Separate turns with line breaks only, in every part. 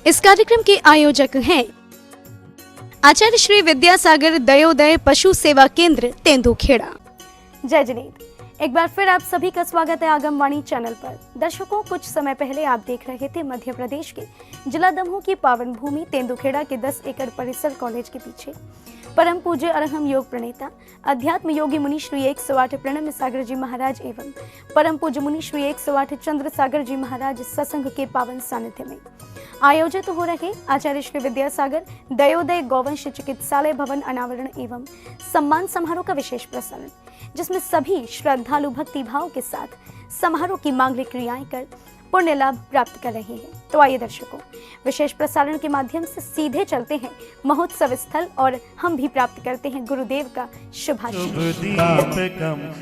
इस कार्यक्रम के आयोजक हैं आचार्य श्री विद्यासागर दयोदय पशु सेवा केंद्र तेंदुखेड़ा। जय जनीत। एक बार फिर आप सभी का स्वागत है आगमवाणी चैनल पर। दर्शकों, कुछ समय पहले आप देख रहे थे मध्य प्रदेश के जिला दमोह की पावन भूमि तेंदुखेड़ा के 10 एकड़ परिसर कॉलेज के पीछे परम पूज्य अरहम योग प्रणेता अध्यात्म योगी मुनि श्री 108 प्रणम सागर जी महाराज एवं परम पूज्य मुनि श्री 108 चंद्र सागर जी महाराज सत्संग के पावन सानिध्य में आयोजित हो रहे आचार्य श्री विद्यासागर दयोदय गौवंश चिकित्सालय भवन अनावरण एवं सम्मान समारोह का विशेष प्रसारण, जिसमें सभी श्रद्धालु भक्ति भाव के साथ समारोह की मांगलिक क्रियाएं कर पुण्य लाभ प्राप्त कर रहे हैं। तो आइए दर्शकों, विशेष प्रसारण के माध्यम से सीधे चलते हैं महोत्सव स्थल और हम भी प्राप्त करते हैं गुरुदेव का शुभाशीष।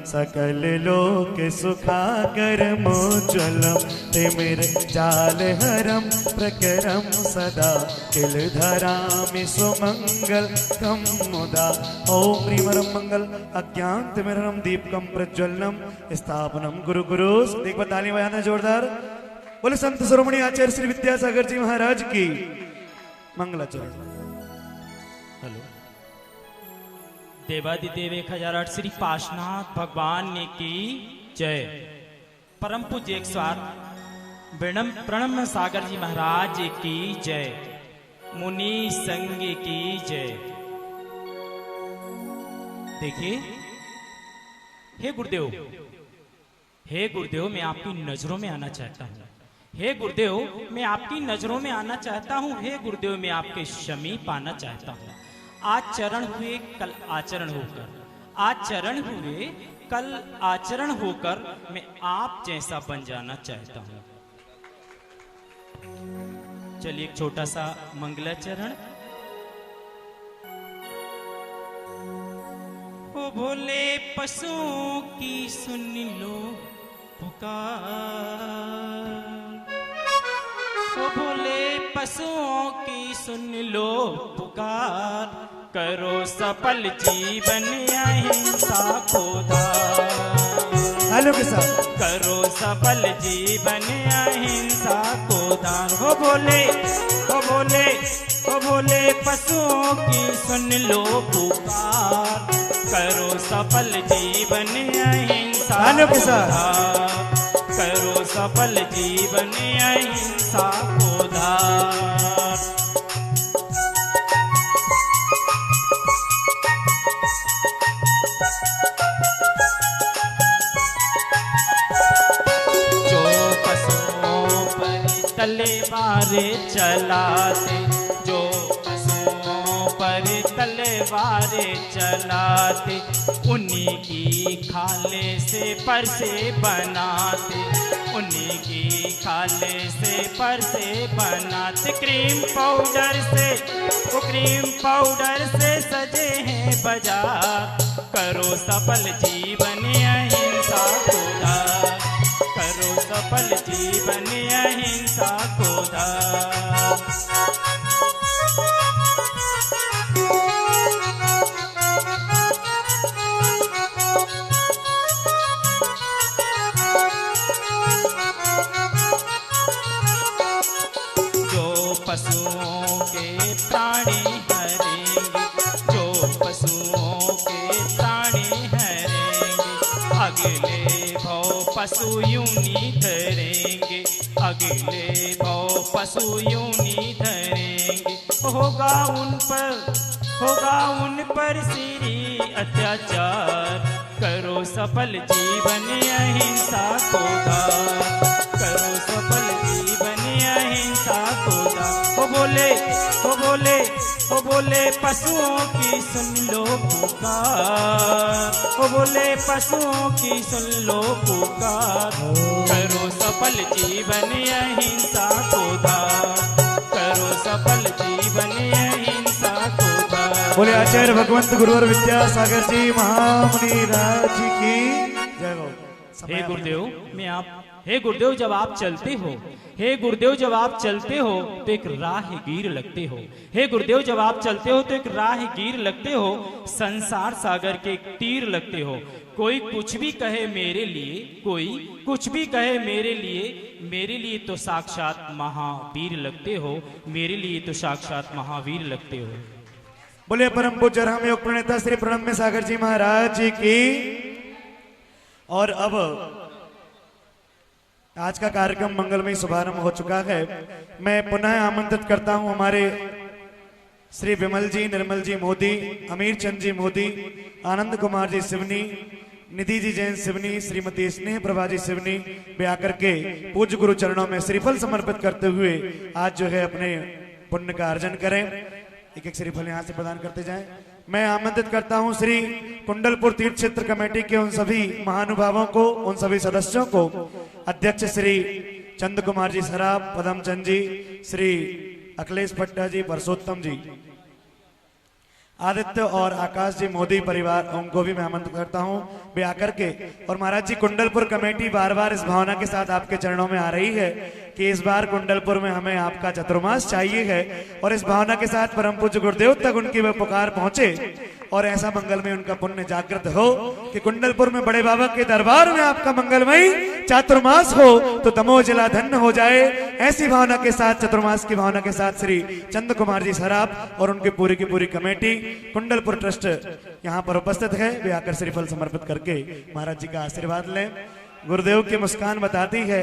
सकल लोक सुखाकर मोचलम ते मेरे जाल हरम प्रकरम सदा किल धरामि सुमंगल कम मुदा ओम प्रीमरम मंगल अज्ञात मिरम दीपकम प्रज्वलनम स्थापनम गुरु गुरु। एक बार ताली बजाना जोरदार। बोले संत शिरोमणि आचार्य श्री विद्यासागर जी महाराज की मंगलाचरण।
हेलो। देवादिदेव 1008 श्री पाशनाथ भगवान ने की जय। परम पूज्य 108 प्रणम सागर जी महाराज की जय। मुनि संग की जय। देखिए, हे गुरुदेव, हे गुरुदेव, मैं आपकी नजरों में आना चाहता हूँ। हे गुरुदेव, मैं आपकी नजरों में आना चाहता हूँ। हे गुरुदेव, मैं आपके समीप आना चाहता हूँ। आज चरण हुए कल आचरण होकर, आज चरण हुए कल आचरण होकर मैं आप जैसा बन जाना चाहता हूँ। चलिए एक छोटा सा मंगलाचरण। ओ भोले पशुओं की सुन लो पुकार, ओ भोले पशुओं की सुन लो पुकार, करो सफल जीवन अहिंसा को दान।
हेलो के साथ
करो सफल जीवन अहिंसा को दान। हो भोले, हो भोले, हो भोले पशुओं की सुन लो पुकार, करो सफल जीवन अहिंसा को दान। करो सफल जीवन अहिंसा को दान। जो पशुओं पर तलवारें चलाते, जो पशुओं पर तलवारें चलाते, उन्हीं की खाले से परसे बनाते, उन्हीं की खाले से परसे बनाते। क्रीम पाउडर से, वो क्रीम पाउडर से सजे हैं बाजार, करो सफल जीवन अहिंसा को दान। करो सफल जीवन अहिंसा को दान। पशुओं के प्राणी हरेंगे, जो पशुओं के प्राणी हरेंगे, अगले भव पशु यूनी धरेंगे, अगले भव पशु यूनी धरेंगे। होगा उन पर श्री अत्याचार, करो सफल जीवन अहिंसा को दान। करो सफल जीवन अहिंसा को दान। ओ भोले, ओ भोले, ओ भोले पशुओं की सुन लो पुकार, ओ भोले पशुओं की सुन लो पुकार, करो सफल जीवन अहिंसा को दान। करो सफल जीवन अहिंसा को दान।
बोले आचार्य भगवंत गुरुवर विद्यासागर जी महामुनि राज की जय हो।
हे गुरुदेव, मैं हे गुरुदेव जब आप चलते हो, हे गुरुदेव जब आप चलते हो तो एक राहगीर लगते हो। हे गुरुदेव जब आप चलते हो तो एक राहगीर लगते हो, संसार सागर के एक तीर लगते हो। कोई कुछ भी कहे मेरे लिए, कोई कुछ भी कहे मेरे लिए तो साक्षात महावीर लगते हो, मेरे लिए तो साक्षात महावीर लगते हो।
बोले परम पूज्य राम योग प्रणेता श्री प्रणम्य सागर जी महाराज जी की। और अब आज का कार्यक्रम मंगलमय शुभारंभ हो चुका है। मैं पुनः आमंत्रित करता हूं हमारे श्री विमल जी, निर्मल जी मोदी, अमीर चंद जी मोदी, आनंद कुमार जी सिवनी, निधि जी जैन सिवनी, श्रीमती स्नेह प्रभा जी सिवनी वे आकर के पूज्य गुरु चरणों में श्रीफल समर्पित करते हुए आज जो है अपने पुण्य का अर्जन करें। एक एक श्रीफल यहाँ से प्रदान करते जाएं। मैं आमंत्रित करता हूं श्री कुंडलपुर तीर्थ क्षेत्र कमेटी के उन सभी महानुभावों को, उन सभी सदस्यों को, अध्यक्ष श्री चंद कुमार जी सराफ, पदम चंद जी, श्री अखिलेश भट्टा जी, परसोत्तम जी, आदित्य और आकाश जी मोदी परिवार, उनको भी मैं आमंत्रित करता हूं वे आकर के। और महाराज जी कुंडलपुर कमेटी बार बार इस भावना के साथ आपके चरणों में आ रही है कि इस बार कुंडलपुर में हमें आपका चतुर्मास चाहिए है, और इस भावना के साथ परम पूज्य गुरुदेव तक उनकी वह पुकार पहुंचे और ऐसा मंगलमय उनका पुण्य जागृत हो कि कुंडलपुर में बड़े बाबा के दरबार में आपका मंगलमय चातुर्मास हो तो तमो जिला धन्य हो जाए। ऐसी भावना के साथ, चतुर्मास की भावना के साथ श्री चंद कुमार जी सराफ और उनकी पूरी की पूरी कमेटी कुंडलपुर ट्रस्ट यहाँ पर उपस्थित है। वे आकर श्रीफल समर्पित करके महाराज जी का आशीर्वाद लें। गुरुदेव की मुस्कान बताती है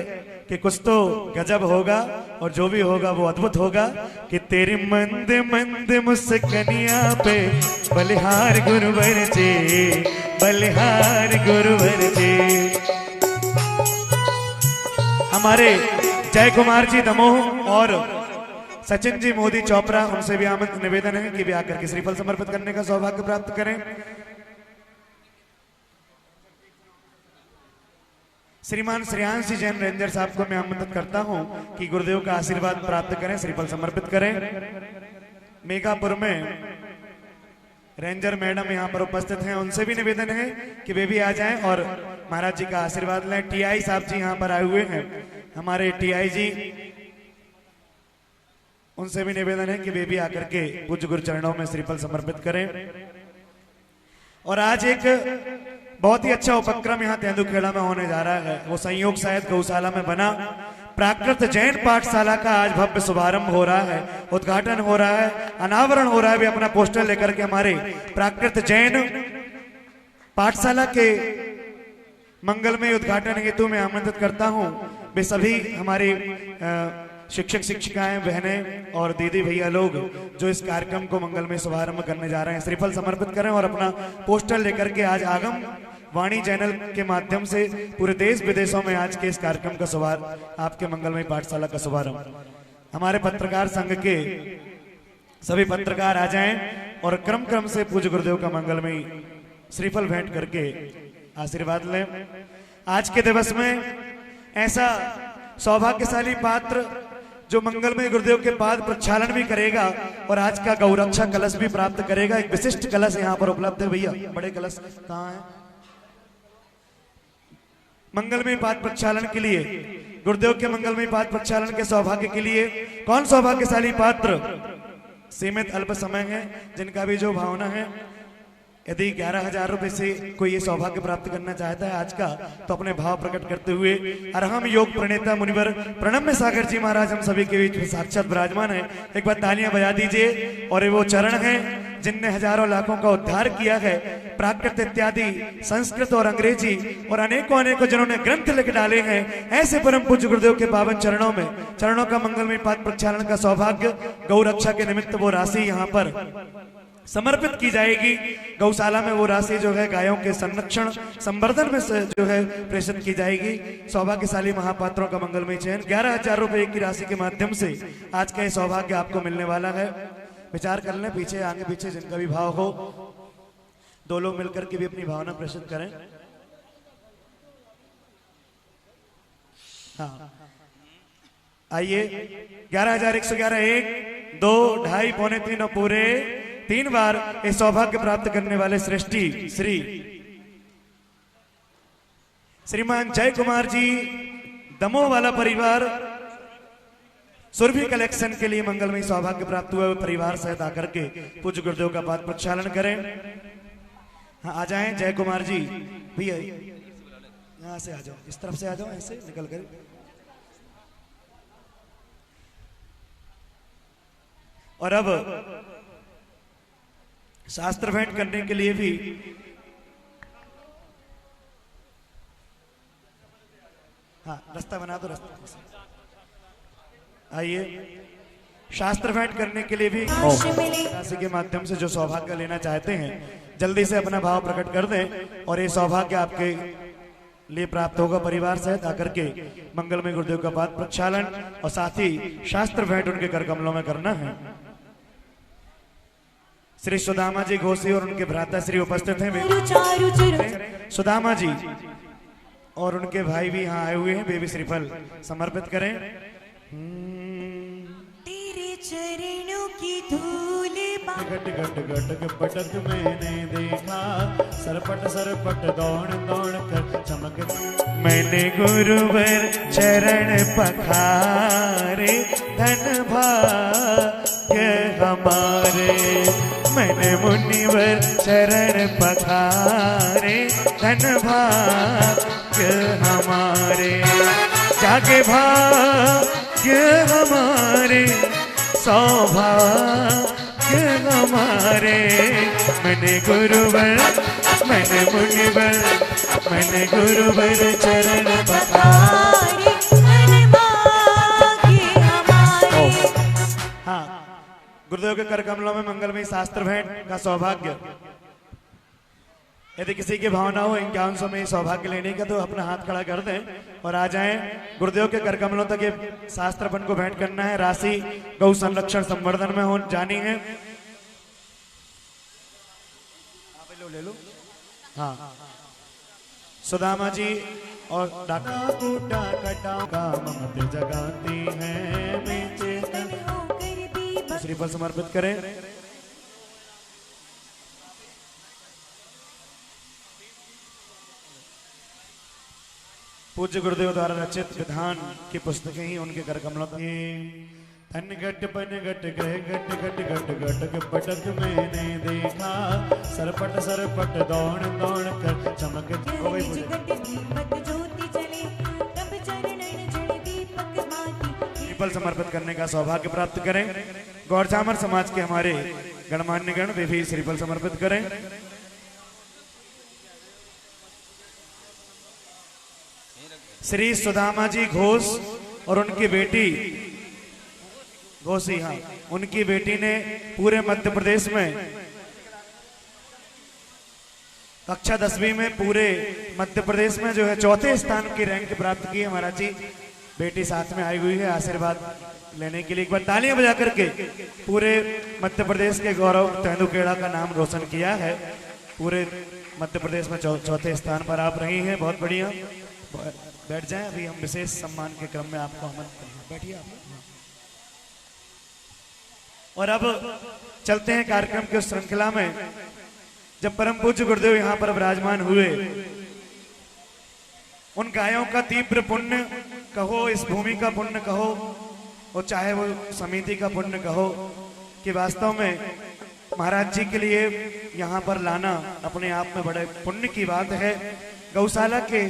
कि कुछ तो गजब होगा और जो भी होगा वो अद्भुत होगा कि तेरी मंद मंद मुस्कनिया पे बलिहार गुरुवर जी, बलिहार गुरुवर जी। हमारे जय कुमार जी दमोह और सचिन जी मोदी चोपड़ा, उनसे भी आमंत्रित निवेदन है कि वे आकर के श्रीफल समर्पित करने का सौभाग्य प्राप्त करें। श्रीमान श्रेयांश जी जैन रेंजर साहब को मैं आमंत्रित करता हूं कि गुरुदेव का आशीर्वाद प्राप्त करें, श्रीफल समर्पित करें। मेघापुर में रेंजर मैडम यहां पर उपस्थित हैं, उनसे भी निवेदन है कि वे भी आ जाएं और महाराज जी का आशीर्वाद लें। टीआई साहब जी यहां पर आए हुए हैं, हमारे टीआई जी, उनसे भी निवेदन है कि वे भी आकर के पूज्य गुरु चरणों में श्रीफल समर्पित करें। और आज एक बहुत ही अच्छा उपक्रम यहाँ तेंदुखेड़ा में होने जा रहा है। वो संयोग शायद गौशाला में बना प्राकृत जैन पाठशाला का आज भव्य शुभारंभ हो रहा है, उद्घाटन हो रहा है, अनावरण हो रहा है। वे अपना पोस्टर लेकर के हमारे प्राकृत जैन पाठशाला के मंगलमय उद्घाटन हेतु मैं आमंत्रित करता हूँ। वे सभी हमारे शिक्षक शिक्षिकाएं, बहनें और दीदी भैया लोग जो इस कार्यक्रम को मंगलमय शुभारंभ करने जा रहे हैं, श्रीफल समर्पित करें और अपना पोस्टर लेकर के आज आगम वाणी चैनल के माध्यम से पूरे देश विदेशों में आज के इस कार्यक्रम का शुभारंभ, आपके मंगलमय पाठशाला का शुभारंभ। हमारे पत्रकार संघ के सभी पत्रकार आ जाएं और क्रम क्रम से पूज्य गुरुदेव का मंगलमय श्रीफल भेंट करके आशीर्वाद लें। आज के दिवस में ऐसा सौभाग्यशाली पात्र जो मंगलमय गुरुदेव के पाद प्रक्षालन भी करेगा और आज का गौरक्षा कलश भी प्राप्त करेगा। एक विशिष्ट कलश यहाँ पर उपलब्ध है। भैया बड़े कलश कहाँ है? मंगलमय पाद प्रक्षालन के लिए, गुरुदेव के मंगलमय पाद प्रक्षालन के सौभाग्य के लिए कौन सौभाग्यशाली पात्र? सीमित अल्प समय है, जिनका भी जो भावना है, यदि 11,000 रुपए से कोई ये सौभाग्य प्राप्त करना चाहता है आज का, तो अपने भाव प्रकट करते हुए अरहम योग प्रणेता मुनिवर प्रणम्य सागर जी महाराज हम सभी के बीच में साक्षात विराजमान है। एक बार तालियां बजा दीजिए। और वो चरण हैं जिनने हजारों लाखों का उद्धार किया है, प्राकृत इत्यादि संस्कृत और अंग्रेजी और अनेकों जिन्होंने ग्रंथ लिख डाले हैं, ऐसे परम पूज्य गुरुदेव के पावन चरणों में, चरणों का मंगलमय पाद प्रक्षालन का सौभाग्य, गौ रक्षा के निमित्त वो राशि यहाँ पर समर्पित की जाएगी। गौशाला में वो राशि जो है गायों के संरक्षण संवर्धन में जो है प्रेषित की जाएगी। सौभाग्यशाली महापात्रों का मंगलमय चयन 11,000 रुपए की राशि के माध्यम से आज का ये सौभाग्य आपको मिलने वाला है। विचार कर लें, पीछे आगे पीछे जिनका भी भाव हो, दो लोग मिलकर के भी अपनी भावना प्रेषित करें। हाँ आइए, 11,111, 1, 2, 2.5, पौने 3 और पूरे 3 बार इस सौभाग्य प्राप्त करने वाले श्रेष्ठी श्री श्रीमान जय कुमार जी दमोह वाला परिवार सुरभि कलेक्शन के लिए मंगलमय सौभाग्य प्राप्त हुआ, परिवार सहित आकर के पूज्य गुरुदेव का पाद प्रक्षालन करें। हाँ आ जाएं जय कुमार जी भैया, यहाँ से आ जाओ, इस तरफ से आ जाओ, ऐसे निकल कर। और अब शास्त्र भेंट करने के लिए भी हाँ रास्ता बना दो, रास्ता आइए। शास्त्र भेंट करने के लिए भी राशि के माध्यम से जो सौभाग्य लेना चाहते हैं जल्दी से अपना भाव प्रकट कर दें और ये सौभाग्य आपके लिए प्राप्त होगा। परिवार सहित आकर के मंगलमय गुरुदेव का पाद प्रक्षालन और साथ ही शास्त्र भेंट उनके कर कमलों में करना है। श्री सुदामा जी घोसी और उनके भ्राता श्री उपस्थित हैं। सुदामा जी और उनके भाई भी यहाँ आए हुए हैं, बेबी श्रीफल समर्पित करें।
तेरे चरणों की धूल
गट गट गट पटक मैंने देखा, सरपट सरपट दौड़ दौड़ कर चमक। मैंने गुरुवर चरण पखारे, धन भाग्य हमारे। मैंने मुनिवर चरण पखारे, धन भाग्य हमारे। जागे भाग्य हमारे, सौभाग्य हमारे। मैंने गुरुवर, मैंने मुनिवर, मैंने गुरुवर चरण पखारे,
धन भाग्य हमारे।
हाँ गुरुदेव के कर कमलों में मंगलमय शास्त्र भेंट का सौभाग्य। यदि किसी की भावना हो 51 में सौभाग्य लेने का तो अपना हाथ खड़ा कर दें और आ जाएं। गुरुदेव के कर कमलों तक ये शास्त्रपन को भेंट करना है। राशि गौ संरक्षण संवर्धन में हो जानी है। ले लो हाँ सुदामा जी और ममत जगाती है श्रीफल समर्पित करें। पूज्य गुरुदेव द्वारा रचित विधान की पुस्तकें ही उनके कर कमलों की। धन घट पन घट गए घट घट घट घट पटक मैंने देखा, सरपट सरपट दौड़ दौड़ कर चमक। श्रीफल समर्पित करने का सौभाग्य प्राप्त करें। गौरचामर समाज के हमारे गणमान्य गण वे भी श्रीफल समर्पित करें। श्री सुदामा जी घोष और उनकी बेटी घोसी, हाँ उनकी बेटी ने पूरे मध्य प्रदेश में कक्षा 10वीं में पूरे मध्य प्रदेश में जो है 4थे स्थान की रैंक प्राप्त की है। महाराज जी बेटी साथ में आई हुई है आशीर्वाद लेने के लिए। एक बार तालियां बजा करके पूरे मध्य प्रदेश के गौरव तेंदुखेड़ा का नाम रोशन किया है। पूरे मध्य प्रदेश में 4थे स्थान पर आप रही हैं, बहुत बढ़िया। बैठ जाएं, अभी हम विशेष सम्मान के क्रम में आपको आमंत्रित करेंगे। बैठिए आप। और अब चलते हैं कार्यक्रम के उस श्रृंखला में जब परम पूज्य गुरुदेव यहाँ पर विराजमान हुए। उन गायों का तीव्र पुण्य कहो, इस भूमि का पुण्य कहो, और चाहे वो समिति का पुण्य कहो, कि वास्तव में महाराज जी के लिए यहाँ पर लाना अपने आप में बड़े पुण्य की बात है। गौशाला के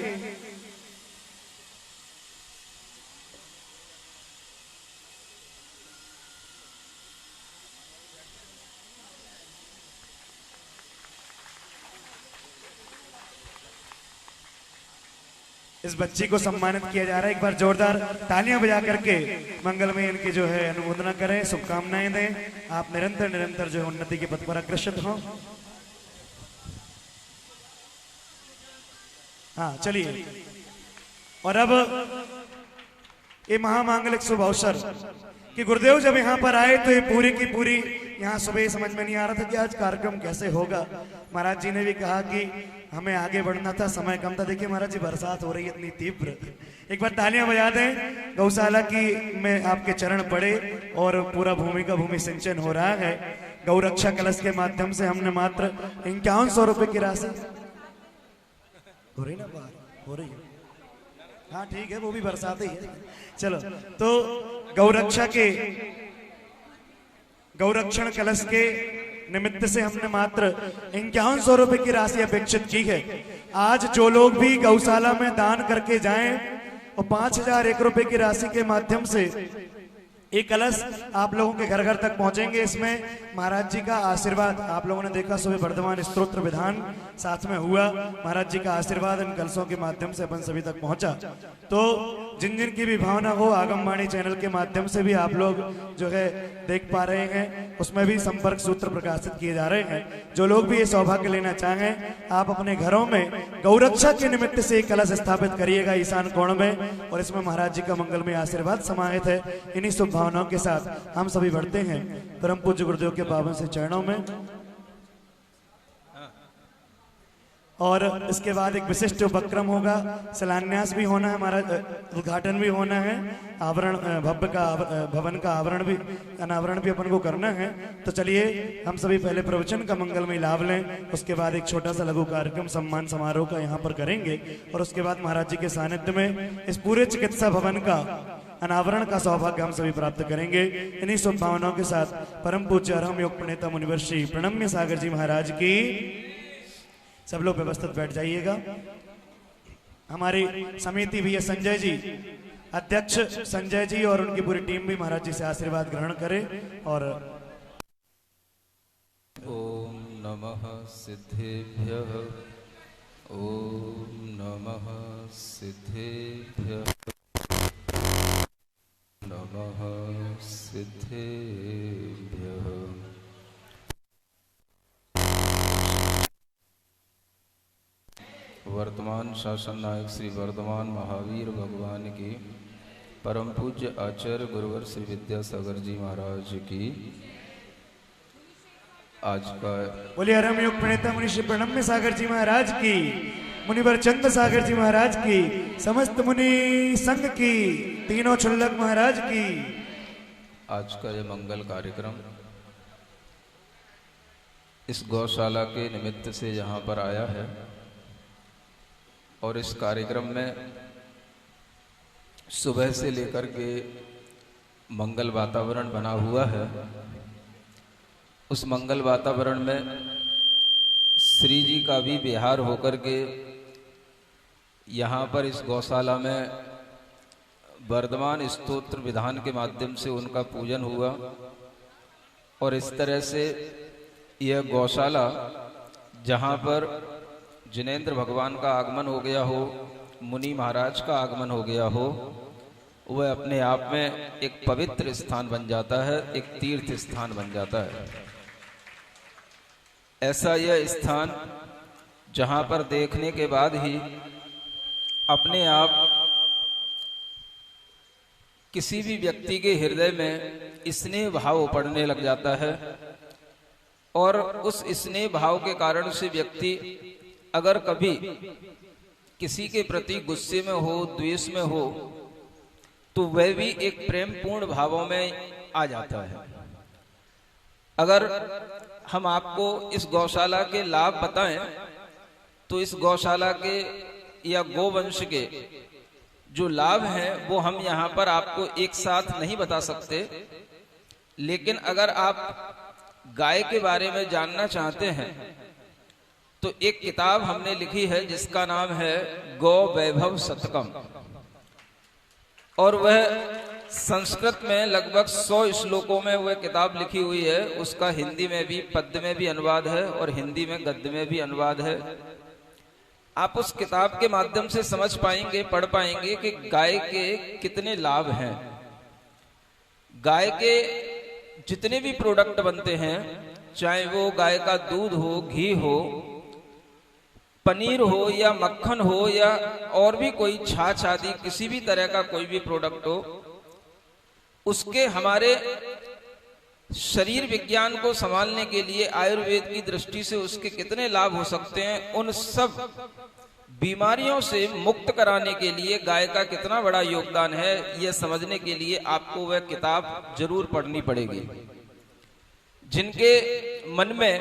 इस बच्ची को सम्मानित किया जा रहा है। एक बार जोरदार तालियां बजा करके मंगलमय इनकी जो है अनुमोदना करें, शुभकामनाएं दें। आप निरंतर निरंतर जो है उन्नति के पथ पर अग्रसर हों। हाँ चलिए। और अब ये महामांगलिक शुभ अवसर कि गुरुदेव जब यहाँ पर आए तो ये पूरी की पूरी यहाँ सुबह समझ में नहीं आ रहा था कि आज कार्यक्रम कैसे होगा। महाराज जी ने भी कहा कि हमें आगे बढ़ना था, समय कम था। देखिए महाराज जी बरसात हो रही है इतनी तीव्र। एक बार तालियां बजा दें। गौशाला की में आपके चरण पड़े और पूरा भूमि का भूमि सिंचन हो रहा है। गौरक्षा कलश के माध्यम से हमने मात्र 5100 रुपए की राशि हो रही ना बात हो रही है। हाँ ठीक है, वो भी बरसाते ही है। चलो, तो गौरक्षण कलश के निमित्त से हमने मात्र 5100 रुपए की राशि अपेक्षित की है। आज जो लोग भी गौशाला में दान करके जाएं और 5001 रुपए की राशि के माध्यम से एक कलश आप लोगों के घर घर तक पहुंचेंगे। इसमें महाराज जी का आशीर्वाद, आप लोगों ने देखा सुबह वर्धमान स्तोत्र विधान साथ में हुआ, महाराज जी का आशीर्वाद इन कलशों के माध्यम से अपन सभी तक पहुंचा। तो जिन जिन की भी भावना हो, आगमवाणी चैनल के माध्यम से भी आप लोग जो है देख पा रहे हैं, उसमें भी संपर्क सूत्र प्रकाशित किए जा रहे हैं। जो लोग भी ये सौभाग्य लेना चाहें, आप अपने घरों में गौरक्षा के निमित्त से एक कलश स्थापित करिएगा ईशान कोण में, और इसमें महाराज जी का मंगलमय आशीर्वाद समाहित है। इन्हीं शुभ भावनाओं के साथ हम सभी बढ़ते हैं परम पूज्य गुरुदेव के पावन से चरणों में। और इसके बाद एक विशिष्ट उपक्रम होगा, शिलान्यास भी होना है, हमारा उद्घाटन भी होना है, आवरण भवन का आवरण भी, अनावरण भी अपन को करना है। तो चलिए हम सभी पहले प्रवचन का मंगलमय लाभ लें, उसके बाद एक छोटा सा लघु कार्यक्रम सम्मान समारोह का यहाँ पर करेंगे, और उसके बाद महाराज जी के सानिध्य में इस पूरे चिकित्सा भवन का अनावरण का सौभाग्य हम सभी प्राप्त करेंगे। इन्हीं शुभ भावनाओं के साथ परम पूज्य अरहम योग प्रणेता मुनिवर श्री प्रणम्य सागर जी महाराज की, सब लोग व्यवस्थित बैठ जाइएगा। हमारी समिति भी है संजय जी, अध्यक्ष संजय जी और उनकी पूरी टीम भी महाराज जी से आशीर्वाद ग्रहण करे। और
ओम नमः सिद्धेभ्यः, ओम नमः सिद्धेभ्यः, नमः सिद्धेभ्यः। वर्तमान शासन नायक श्री वर्धमान महावीर भगवान की, परम पूज्य आचार्य गुरुवर श्री विद्यासागर जी महाराज की आज का
बोलिए अरहम योग प्रणेता मुनि श्री प्रणम्य सागर जी महाराज की, मुनिवर चंद्र सागर जी महाराज की, समस्त मुनि संघ की, तीनों छुल्लक महाराज की।
आज का यह मंगल कार्यक्रम इस गौशाला के निमित्त से यहाँ पर आया है, और इस कार्यक्रम में सुबह से लेकर के मंगल वातावरण बना हुआ है। उस मंगल वातावरण में श्री जी का भी विहार होकर के यहाँ पर इस गौशाला में वर्धमान स्तोत्र विधान के माध्यम से उनका पूजन हुआ, और इस तरह से यह गौशाला जहाँ पर जिनेंद्र भगवान का आगमन हो गया हो, मुनि महाराज का आगमन हो गया हो, वह अपने आप में एक पवित्र स्थान बन जाता है, एक तीर्थ स्थान बन जाता है। ऐसा यह स्थान जहाँ पर देखने के बाद ही अपने आप किसी भी व्यक्ति के हृदय में स्नेह भाव पड़ने लग जाता है, और उस स्नेह भाव के कारण से व्यक्ति अगर कभी किसी के प्रति गुस्से में हो, द्वेष में हो, तो वह भी एक प्रेम पूर्ण भावों में आ जाता है। अगर हम आपको इस गौशाला के लाभ बताएं, तो इस गौशाला के या गोवंश के जो लाभ हैं वो हम यहाँ पर आपको एक साथ नहीं बता सकते, लेकिन अगर आप गाय के बारे में जानना चाहते हैं तो एक किताब हमने लिखी है जिसका नाम है गौ वैभव शतकम, और वह संस्कृत में लगभग 100 श्लोकों में वह किताब लिखी हुई है। उसका हिंदी में भी पद्य में भी अनुवाद है और हिंदी में गद्य में भी अनुवाद है। आप उस किताब के माध्यम से समझ पाएंगे, पढ़ पाएंगे कि गाय के कितने लाभ हैं। गाय के जितने भी प्रोडक्ट बनते हैं, चाहे वो गाय का दूध हो, घी हो, पनीर हो या मक्खन हो या और भी कोई छाछ आदि किसी भी तरह का कोई भी प्रोडक्ट हो, उसके हमारे शरीर विज्ञान को संभालने के लिए आयुर्वेद की दृष्टि से उसके कितने लाभ हो सकते हैं, उन सब बीमारियों से मुक्त कराने के लिए गाय का कितना बड़ा योगदान है, यह समझने के लिए आपको वह किताब जरूर पढ़नी पड़ेगी। जिनके मन में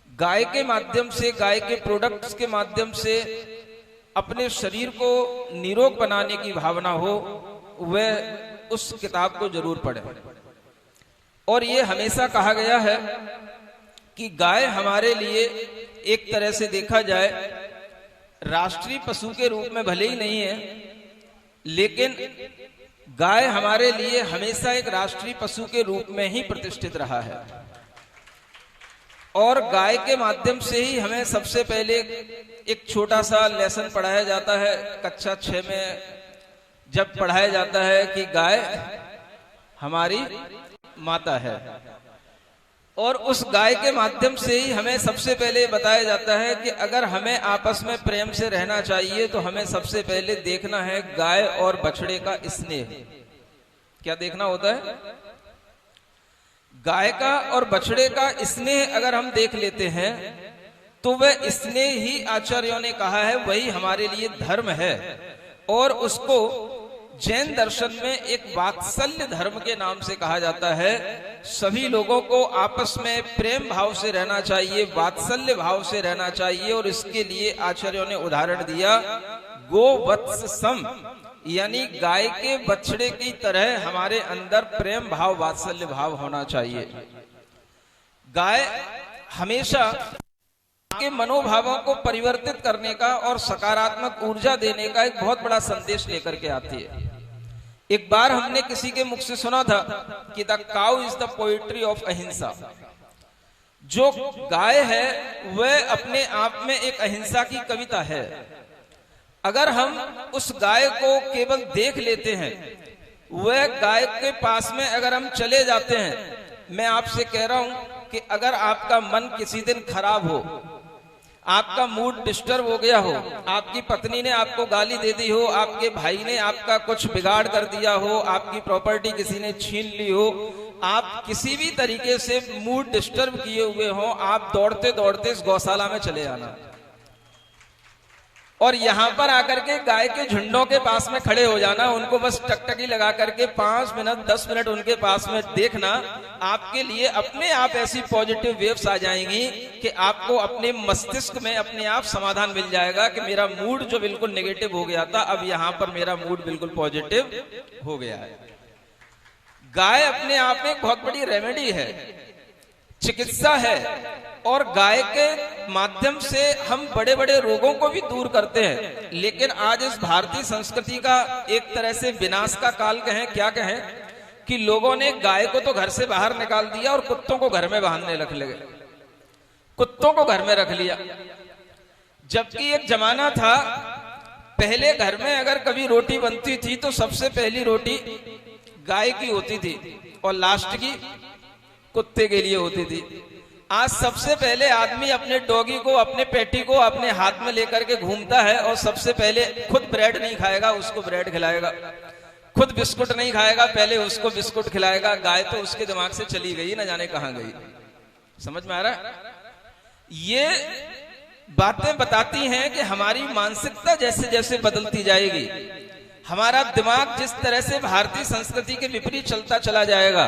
गाय के माध्यम से, गाय के प्रोडक्ट्स के माध्यम से अपने शरीर को निरोग बनाने की भावना हो, वह उस किताब को जरूर पढ़े। और ये हमेशा कहा गया है कि गाय हमारे लिए एक तरह से देखा जाए राष्ट्रीय पशु के रूप में भले ही नहीं है, लेकिन गाय हमारे लिए हमेशा एक राष्ट्रीय पशु के रूप में ही प्रतिष्ठित रहा है। और गाय के माध्यम से ही हमें सबसे पहले एक छोटा सा लेसन पढ़ाया जाता है, कक्षा 6 में जब पढ़ाया जाता है कि गाय हमारी माता है। और उस गाय के माध्यम से ही हमें सबसे पहले बताया जाता है कि अगर हमें आपस में प्रेम से रहना चाहिए तो हमें सबसे पहले देखना है गाय और बछड़े का स्नेह। क्या देखना होता है? गाय का और बछड़े का स्नेह अगर हम देख लेते हैं तो वह स्नेह ही आचार्यों ने कहा है वही हमारे लिए धर्म है। और उसको जैन दर्शन में एक वात्सल्य धर्म के नाम से कहा जाता है। सभी लोगों को आपस में प्रेम भाव से रहना चाहिए, वात्सल्य भाव से रहना चाहिए। और इसके लिए आचार्यों ने उदाहरण दिया गोवत्स सम, यानी गाय के बछड़े की तरह हमारे अंदर प्रेम भाव वात्सल्य भाव होना चाहिए। गाय हमेशा के मनोभावों को परिवर्तित करने का और सकारात्मक ऊर्जा देने का एक बहुत बड़ा संदेश लेकर के आती है। एक बार हमने किसी के मुख से सुना था कि the cow is the poetry of अहिंसा। जो गाय है वह अपने आप में एक अहिंसा की कविता है। अगर हम उस गाय को केवल देख लेते हैं, वह गाय के पास में अगर हम चले जाते हैं, मैं आपसे कह रहा हूं कि अगर आपका मन किसी दिन खराब हो, आपका मूड डिस्टर्ब हो गया हो, आपकी पत्नी ने आपको गाली दे दी हो, आपके भाई ने आपका कुछ बिगाड़ कर दिया हो, आपकी प्रॉपर्टी किसी ने छीन ली हो, आप किसी भी तरीके से मूड डिस्टर्ब किए हुए हो, आप दौड़ते दौड़ते इस गौशाला में चले आना और यहां पर आकर के गाय के झुंडों के पास में खड़े हो जाना। उनको बस टकटकी लगा करके 5 मिनट 10 मिनट उनके पास में देखना। आपके लिए अपने आप ऐसी पॉजिटिव वेव्स आ जाएंगी कि आपको अपने मस्तिष्क में अपने आप समाधान मिल जाएगा कि मेरा मूड जो बिल्कुल नेगेटिव हो गया था, अब यहां पर मेरा मूड बिल्कुल पॉजिटिव हो गया है। गाय अपने आप में एक बहुत बड़ी रेमेडी है, चिकित्सा है। और गाय के माध्यम से हम बड़े बड़े रोगों को भी दूर करते हैं। लेकिन आज इस भारतीय संस्कृति का एक तरह से विनाश का काल कहें, क्या कहें, कि लोगों ने गाय को तो घर से बाहर निकाल दिया और कुत्तों को घर में बांधने लगे, कुत्तों को घर में रख लिया। जबकि एक जमाना था, पहले घर में अगर कभी रोटी बनती थी तो सबसे पहली रोटी गाय की होती थी और लास्ट की कुत्ते के लिए होती थी। आज सबसे पहले आदमी अपने डॉगी को, अपने पेटी को अपने हाथ में लेकर के घूमता है और सबसे पहले खुद ब्रेड नहीं खाएगा, उसको ब्रेड खिलाएगा। खुद बिस्कुट नहीं खाएगा, पहले उसको बिस्कुट खिलाएगा। गाय तो उसके दिमाग से चली गई, ना जाने कहां गई। समझ में आ रहा है? ये बातें बताती हैं कि हमारी मानसिकता जैसे जैसे बदलती जाएगी, हमारा दिमाग जिस तरह से भारतीय संस्कृति के विपरीत चलता चला जाएगा,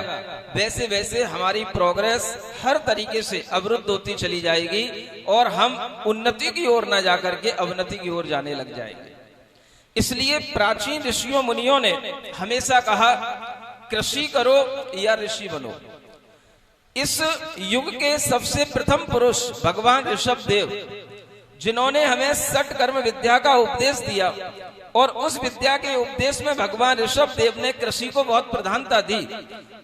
वैसे वैसे हमारी प्रोग्रेस हर तरीके से अवरुद्ध होती चली जाएगी और हम उन्नति की ओर ना जाकर के अवनति की ओर जाने लग जाएंगे। इसलिए प्राचीन ऋषियों मुनियों ने हमेशा कहा, कृषि करो या ऋषि बनो। इस युग के सबसे प्रथम पुरुष भगवान ऋषभ देव, जिन्होंने हमें षट कर्म विद्या का उपदेश दिया, और उस विद्या के उपदेश में भगवान ऋषभ देव ने कृषि को बहुत प्रधानता दी।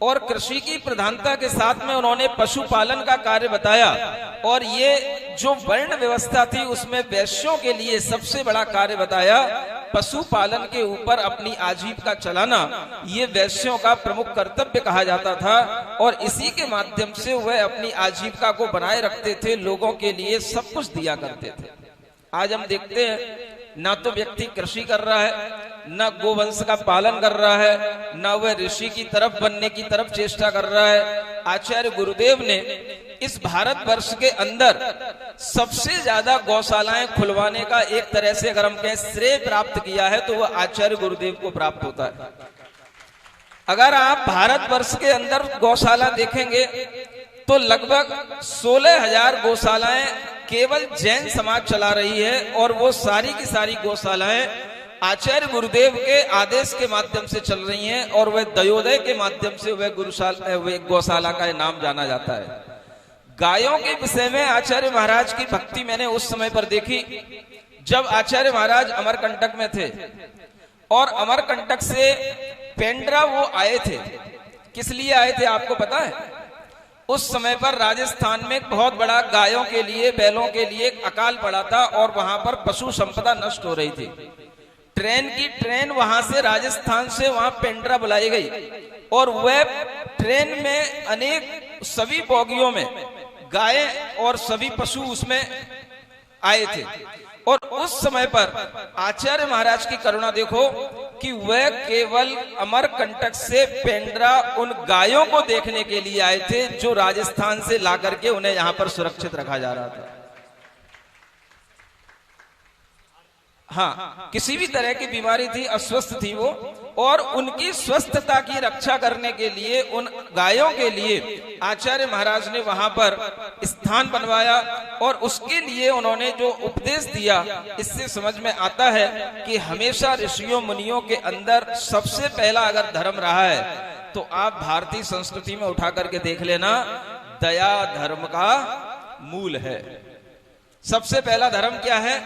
और कृषि की प्रधानता के साथ में उन्होंने पशुपालन का कार्य बताया। और ये जो वर्ण व्यवस्था थी उसमें वैश्यों के लिए सबसे बड़ा कार्य बताया। पशुपालन के ऊपर अपनी आजीविका चलाना ये वैश्यों का प्रमुख कर्तव्य कहा जाता था। और इसी के माध्यम से वह अपनी आजीविका को बनाए रखते थे, लोगों के लिए सब कुछ दिया करते थे। आज हम देखते हैं, ना तो व्यक्ति कृषि कर रहा है, ना गोवंश का पालन कर रहा है, ना वह ऋषि की तरफ बनने की तरफ चेष्टा कर रहा है। आचार्य गुरुदेव ने इस भारतवर्ष के अंदर सबसे ज्यादा गौशालाएं खुलवाने का एक तरह से अगर हम कहें श्रेय प्राप्त किया है तो वह आचार्य गुरुदेव को प्राप्त होता है। अगर आप भारतवर्ष के अंदर गौशाला देखेंगे तो लगभग 16,000 गौशालाएं केवल जैन समाज चला रही है और वो सारी की सारी गौशालाएं आचार्य गुरुदेव के आदेश के माध्यम से चल रही हैं और वह दयोदय के माध्यम से वह गौशाला का नाम जाना जाता है। गायों के विषय में आचार्य महाराज की भक्ति मैंने उस समय पर देखी जब आचार्य महाराज अमरकंटक में थे और अमरकंटक से पेंड्रा वो आए थे। किस लिए आए थे आपको पता है? उस समय पर राजस्थान में एक बहुत बड़ा गायों के लिए, बैलों के लिए एक अकाल पड़ा था और वहां पर पशु संपदा नष्ट हो रही थी। ट्रेन वहां से, राजस्थान से वहां पेंड्रा बुलाई गई और वह ट्रेन में अनेक सभी बोगियों में गाय और सभी पशु उसमें आए थे। और उस समय पर आचार्य महाराज की करुणा देखो कि वह केवल अमरकंटक से पेंड्रा उन गायों को देखने के लिए आए थे जो राजस्थान से ला करके उन्हें यहां पर सुरक्षित रखा जा रहा था। हाँ, किसी भी तरह की बीमारी थी, अस्वस्थ थी वो, और उनकी स्वस्थता की रक्षा करने के लिए उन गायों के लिए आचार्य महाराज ने वहां पर स्थान बनवाया और उसके लिए उन्होंने जो उपदेश दिया, इससे समझ में आता है कि हमेशा ऋषियों मुनियों के अंदर सबसे पहला अगर धर्म रहा है तो आप भारतीय संस्कृति में उठा करके देख लेना, दया धर्म का मूल है। सबसे पहला धर्म क्या है?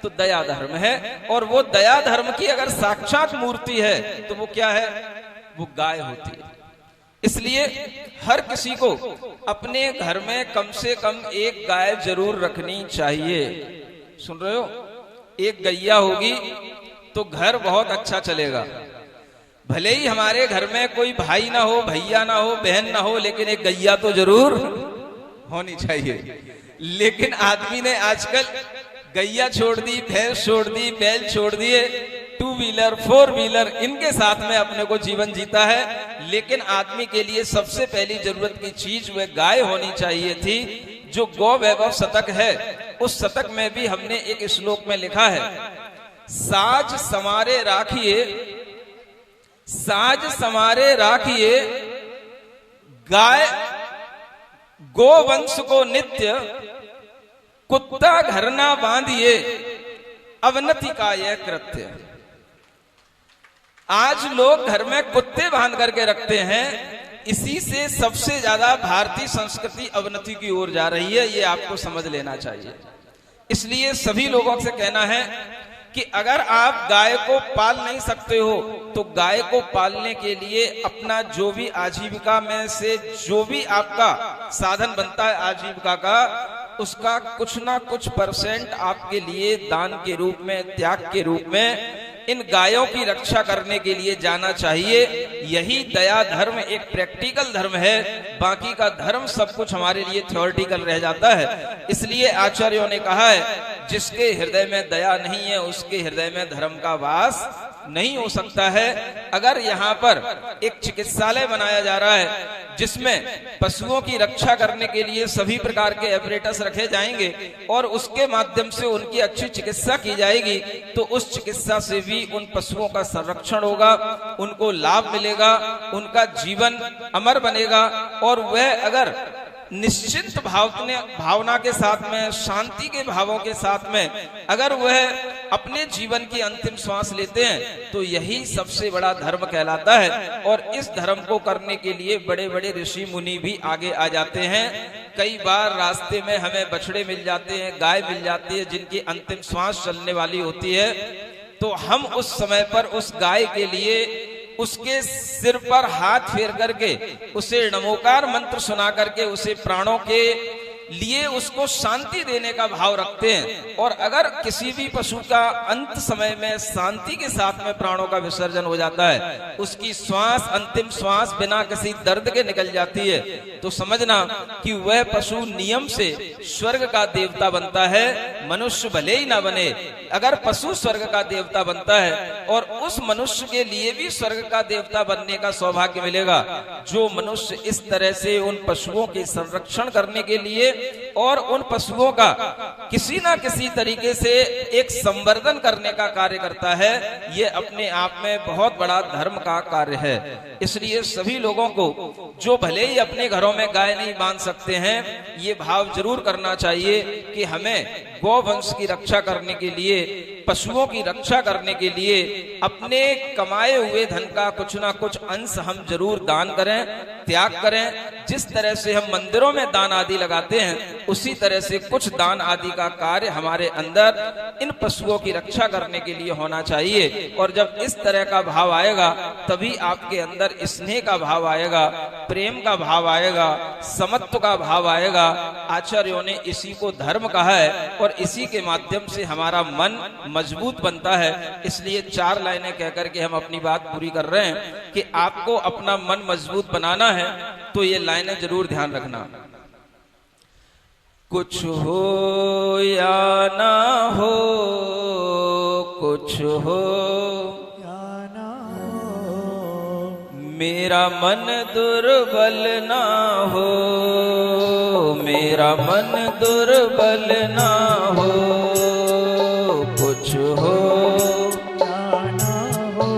तो दया धर्म है। और वो दया धर्म की अगर साक्षात मूर्ति है तो वो क्या है? वो गाय होती है। इसलिए हर किसी को अपने घर में कम से कम एक गाय जरूर रखनी चाहिए। सुन रहे हो? एक गैया होगी तो घर बहुत अच्छा चलेगा। भले ही हमारे घर में कोई भाई ना हो, भैया ना हो, बहन ना हो, लेकिन एक गैया तो जरूर होनी चाहिए। लेकिन आदमी ने आजकल गैया छोड़ दी, भैंस छोड़ दी, बैल छोड़ दिए, 2 व्हीलर 4 व्हीलर इनके साथ में अपने को जीवन जीता है। लेकिन आदमी के लिए सबसे पहली जरूरत की चीज वह गाय होनी चाहिए थी। जो गौ वैभव शतक है, उस शतक में भी हमने एक श्लोक में लिखा है, साज समारे राखिए, साज समारे राखिए, गाय गोवंश को नित्य, कुत्ता घर ना बांधिए, अवनति का यह कृत्य। आज लोग घर में कुत्ते बांध करके रखते हैं, इसी से सबसे ज्यादा भारतीय संस्कृति अवनति की ओर जा रही है। ये आपको समझ लेना चाहिए। इसलिए सभी लोगों से कहना है कि अगर आप गाय को पाल नहीं सकते हो तो गाय को पालने के लिए अपना जो भी आजीविका में से जो भी आपका साधन बनता है आजीविका का, उसका कुछ ना कुछ % आपके लिए दान के रूप में, त्याग के रूप में इन गायों की रक्षा करने के लिए जाना चाहिए। यही दया धर्म एक प्रैक्टिकल धर्म है। बाकी का धर्म सब कुछ हमारे लिए थ्योरेटिकल रह जाता है। इसलिए आचार्यों ने कहा है, जिसके हृदय में दया नहीं है उसके हृदय में धर्म का वास नहीं हो सकता है। अगर यहाँ पर एक चिकित्सालय बनाया जा रहा है जिसमें पशुओं की रक्षा करने के लिए सभी प्रकार के एपरेटस रखे जाएंगे और उसके माध्यम से उनकी अच्छी चिकित्सा की जाएगी, तो उस चिकित्सा से भी उन पशुओं का संरक्षण होगा, उनको लाभ मिलेगा, उनका जीवन अमर बनेगा। और वह अगर निश्चिंत भावना के साथ में, शांति के भावों के साथ में अगर वह अपने जीवन की अंतिम श्वास लेते हैं तो यही सबसे बड़ा धर्म कहलाता है। और इस धर्म को करने के लिए बड़े बड़े ऋषि मुनि भी आगे आ जाते हैं। कई बार रास्ते में हमें बछड़े मिल जाते हैं, गाय मिल जाती है जिनकी अंतिम श्वास चलने वाली होती है, तो हम उस समय पर उस गाय के लिए उसके सिर पर हाथ फेर करके उसे नमोकार मंत्र सुना करके उसे प्राणों के लिए उसको शांति देने का भाव रखते हैं। और अगर किसी भी पशु का अंत समय में शांति के साथ में प्राणों का विसर्जन हो जाता है, उसकी श्वास, अंतिम श्वास बिना किसी दर्द के निकल जाती है, तो समझना कि वह पशु नियम से स्वर्ग का देवता बनता है। मनुष्य भले ही ना बने, अगर पशु स्वर्ग का देवता बनता है और उस मनुष्य के लिए भी स्वर्ग का देवता बनने का सौभाग्य मिलेगा जो मनुष्य इस तरह से उन पशुओं के संरक्षण करने के लिए और उन पशुओं का किसी ना किसी तरीके से एक संवर्धन करने का कार्य करता है, ये अपने आप में बहुत बड़ा धर्म का कार्य है। इसलिए सभी लोगों को जो भले ही अपने घरों में गाय नहीं बांध सकते हैं, ये भाव जरूर करना चाहिए कि हमें गौ वंश की रक्षा करने के लिए, पशुओं की रक्षा करने के लिए अपने कमाए हुए धन का कुछ ना कुछ अंश हम जरूर दान करें, त्याग करें। जिस तरह से हम मंदिरों में दान आदि लगाते हैं, उसी तरह से कुछ दान आदि का कार्य हमारे अंदर इन पशुओं की रक्षा करने के लिए होना चाहिए। और जब इस तरह का भाव आएगा, तभी आपके अंदर स्नेह का भाव आएगा, प्रेम का भाव आएगा, समत्व का भाव आएगा। आचार्यों ने इसी को धर्म कहा है और इसी के माध्यम से हमारा मन मजबूत बनता है। इसलिए 4 लाइनें कहकर के हम अपनी बात पूरी कर रहे हैं कि आपको अपना मन मजबूत बनाना है तो ये लाइनें जरूर ध्यान रखना। कुछ हो या ना हो, कुछ हो
या ना हो,
मेरा मन दुर्बल ना हो, मेरा मन दुर्बल ना हो। कुछ हो
या ना हो,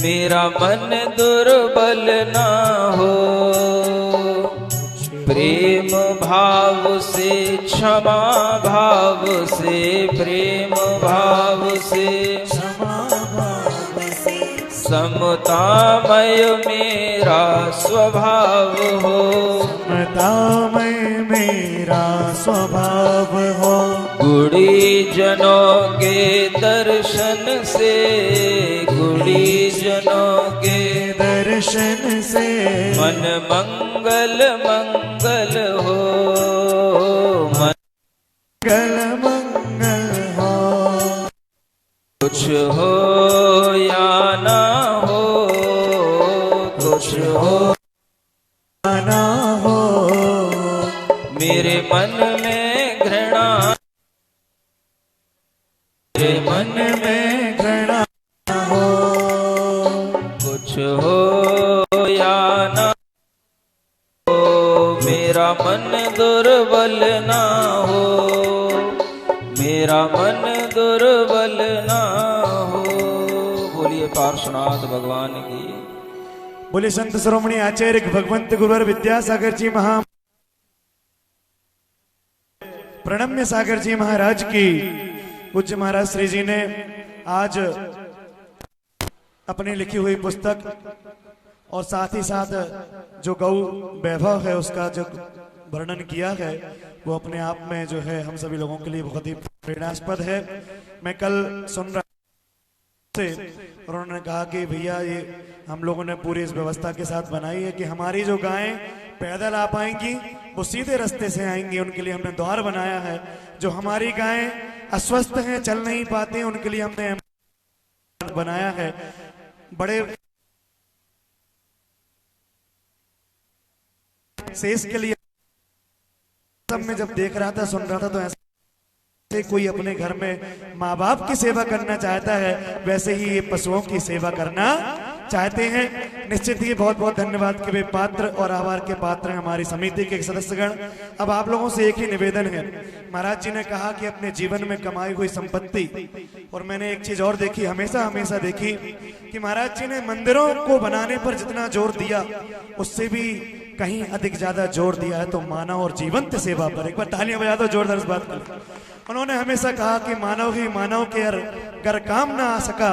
मेरा मन दुर्बल ना हो। प्रेम भाव से, क्षमा भाव से, प्रेम भाव से, समतामय मेरा स्वभाव हो,
समतामय मेरा स्वभाव हो।
गुड़ी जनों के दर्शन से, गुड़ी जनों के
दर्शन से
मन मंगल मंगल हो,
मंगल मंगल हो।
कुछ हो या ना हो, कुछ हो
या ना हो,
मेरे मन में घृणा, मेरे मन में
घृणा हो।
कुछ हो या ना हो, मेरा मन दुर्बल ना हो, मेरा मन दुर्बल ना हो। बोलिए पार्श्वनाथ भगवान की।
बोले संत शिरोमणि आचार्य भगवंत गुरुवर विद्यासागर जी महा प्रणम्य सागर जी महाराज की। पूज्य महाराज श्री जी ने आज अपनी लिखी हुई पुस्तक और साथ ही साथ जो गौ वैभव है उसका जो वर्णन किया है, वो अपने आप में जो है हम सभी लोगों के लिए बहुत ही प्रेरणास्पद है। मैं कल सुन रहा से और उन्होंने कहा कि भैया ये हम लोगों ने पूरी इस व्यवस्था के साथ बनाई है कि हमारी जो गायें पैदल आ पाएंगी, वो सीधे रास्ते से आएंगी, उनके लिए हमने द्वार बनाया है। जो हमारी गायें अस्वस्थ हैं, चल नहीं पाती हैं, उनके लिए हमने बनाया है। बड़े शेष के लिए सब में जब देख रहा था, सुन रहा था, तो ऐसा कोई अपने घर में माँ बाप की सेवा करना चाहता है, वैसे ही ये पशुओं की सेवा करना चाहते हैं। निश्चित ही बहुत बहुत धन्यवाद के वे पात्र और आभार के पात्र हैं हमारी समिति के सदस्यगण। अब आप लोगों से एक ही निवेदन है। महाराज जी ने कहा कि अपने जीवन में कमाई हुई संपत्ति, और मैंने एक चीज और देखी, हमेशा हमेशा देखी कि महाराज जी ने मंदिरों को बनाने पर जितना जोर दिया, उससे भी कहीं अधिक ज्यादा जोर दिया है तो मानव और जीवंत सेवा पर। एक बार तालियां बजा दो जोरदार इस बात पर। उन्होंने हमेशा कहा कि मानव ही मानव के अगर काम ना आ सका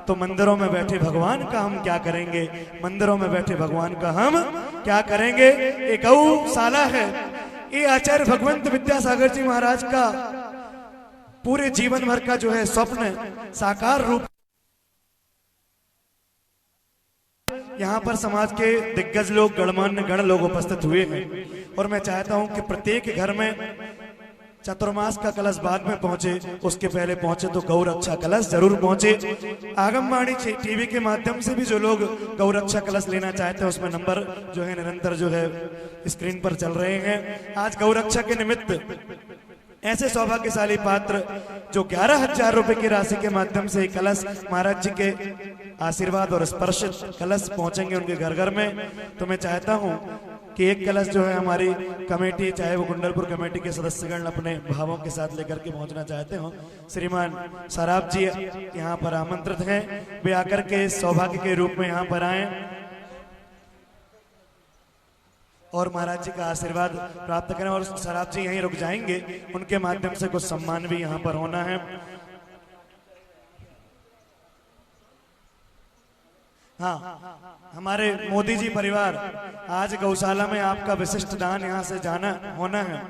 तो मंदिरों में बैठे भगवान का हम क्या करेंगे, मंदिरों में बैठे भगवान का हम क्या करेंगे। एक गौशाला है, ये आचार्य भगवंत विद्यासागर जी महाराज का पूरे जीवन भर का जो है स्वप्न साकार रूप। यहाँ पर समाज के दिग्गज लोग, गणमान्य गण लोग उपस्थित हुए हैं, और मैं चाहता हूं कि प्रत्येक घर में चतुर्मास का कलश बाद में पहुंचे, उसके पहले पहुंचे तो गौ रक्षा कलश जरूर पहुंचे। आगमवाणी टीवी के माध्यम से भी जो लोग गौ रक्षा कलश लेना चाहते हैं, उसमें नंबर जो है निरंतर जो है स्क्रीन पर चल रहे हैं। आज गौ रक्षा के निमित्त ऐसे सौभाग्यशाली पात्र जो 11,000 रुपए की राशि के माध्यम से कलश महाराज जी के आशीर्वाद और स्पर्श कलश पहुंचेंगे उनके घर घर में। तो मैं चाहता हूं कि एक कलश जो है हमारी कमेटी, चाहे वो कुंडलपुर कमेटी के सदस्यगण अपने भावों के साथ लेकर के पहुंचना चाहते हो। श्रीमान सराब जी यहाँ पर आमंत्रित हैं, वे आकर के सौभाग्य के रूप में यहाँ पर आए और महाराज जी का आशीर्वाद प्राप्त करें। और सराब जी यहीं रुक जाएंगे, उनके माध्यम से कुछ सम्मान भी यहाँ पर होना है। हाँ, हमारे मोदी जी परिवार, आज गौशाला में आपका विशिष्ट दान यहाँ से जाना होना है।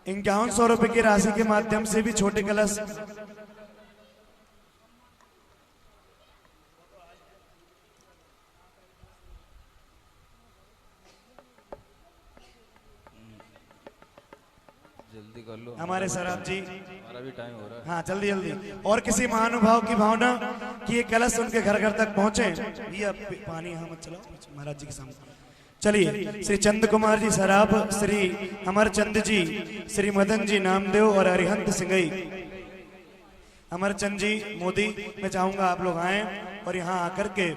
5100 रुपए की राशि के माध्यम से भी छोटे कलश
जल्दी कर लो,
हमारे सराब जी,
हमारा भी टाइम हो रहा है।
हाँ जल्दी जल्दी। और किसी महानुभाव की भावना कि ये कलश उनके घर घर तक पहुंचे। ये पानी यहाँ मत चलाओ, महाराज जी के सामने। चलिए, श्री चंद कुमार जी सराब, श्री अमरचंद जी, श्री मदन जी नामदेव और अरिहंत सिंगई। अमरचंद जी मोदी, मैं चाहूंगा आप लोग आए और यहाँ आकर के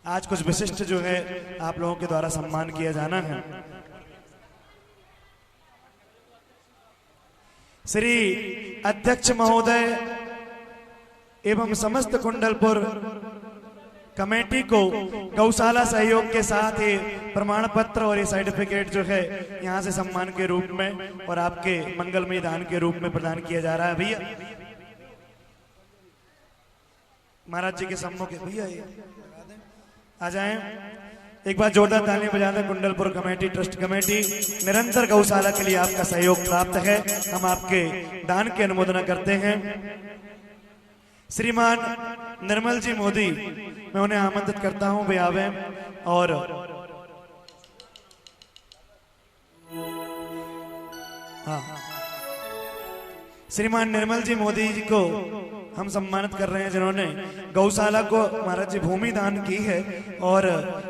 आज कुछ विशिष्ट जो है आप लोगों के द्वारा सम्मान किया जाना है। श्री अध्यक्ष महोदय एवं समस्त कुंडलपुर कमेटी को गौशाला सहयोग के साथ ये प्रमाण पत्र और ये सर्टिफिकेट जो है यहाँ से सम्मान के रूप में और आपके मंगलमय दान के रूप में प्रदान किया जा रहा है। भैया महाराज जी के सम्मुख भैया आ जाएं, एक बार जोरदार तालियां बजा दें। कुंडलपुर कमेटी, ट्रस्ट कमेटी, निरंतर गौशाला के लिए आपका सहयोग प्राप्त है, हम आपके दान की अनुमोदना करते हैं। श्रीमान निर्मल जी मोदी, मैं उन्हें आमंत्रित करता हूं वे आवे और हाँ, श्रीमान निर्मल जी मोदी जी को हम सम्मानित कर रहे हैं, जिन्होंने गौशाला को महाराज जी भूमि दान की है और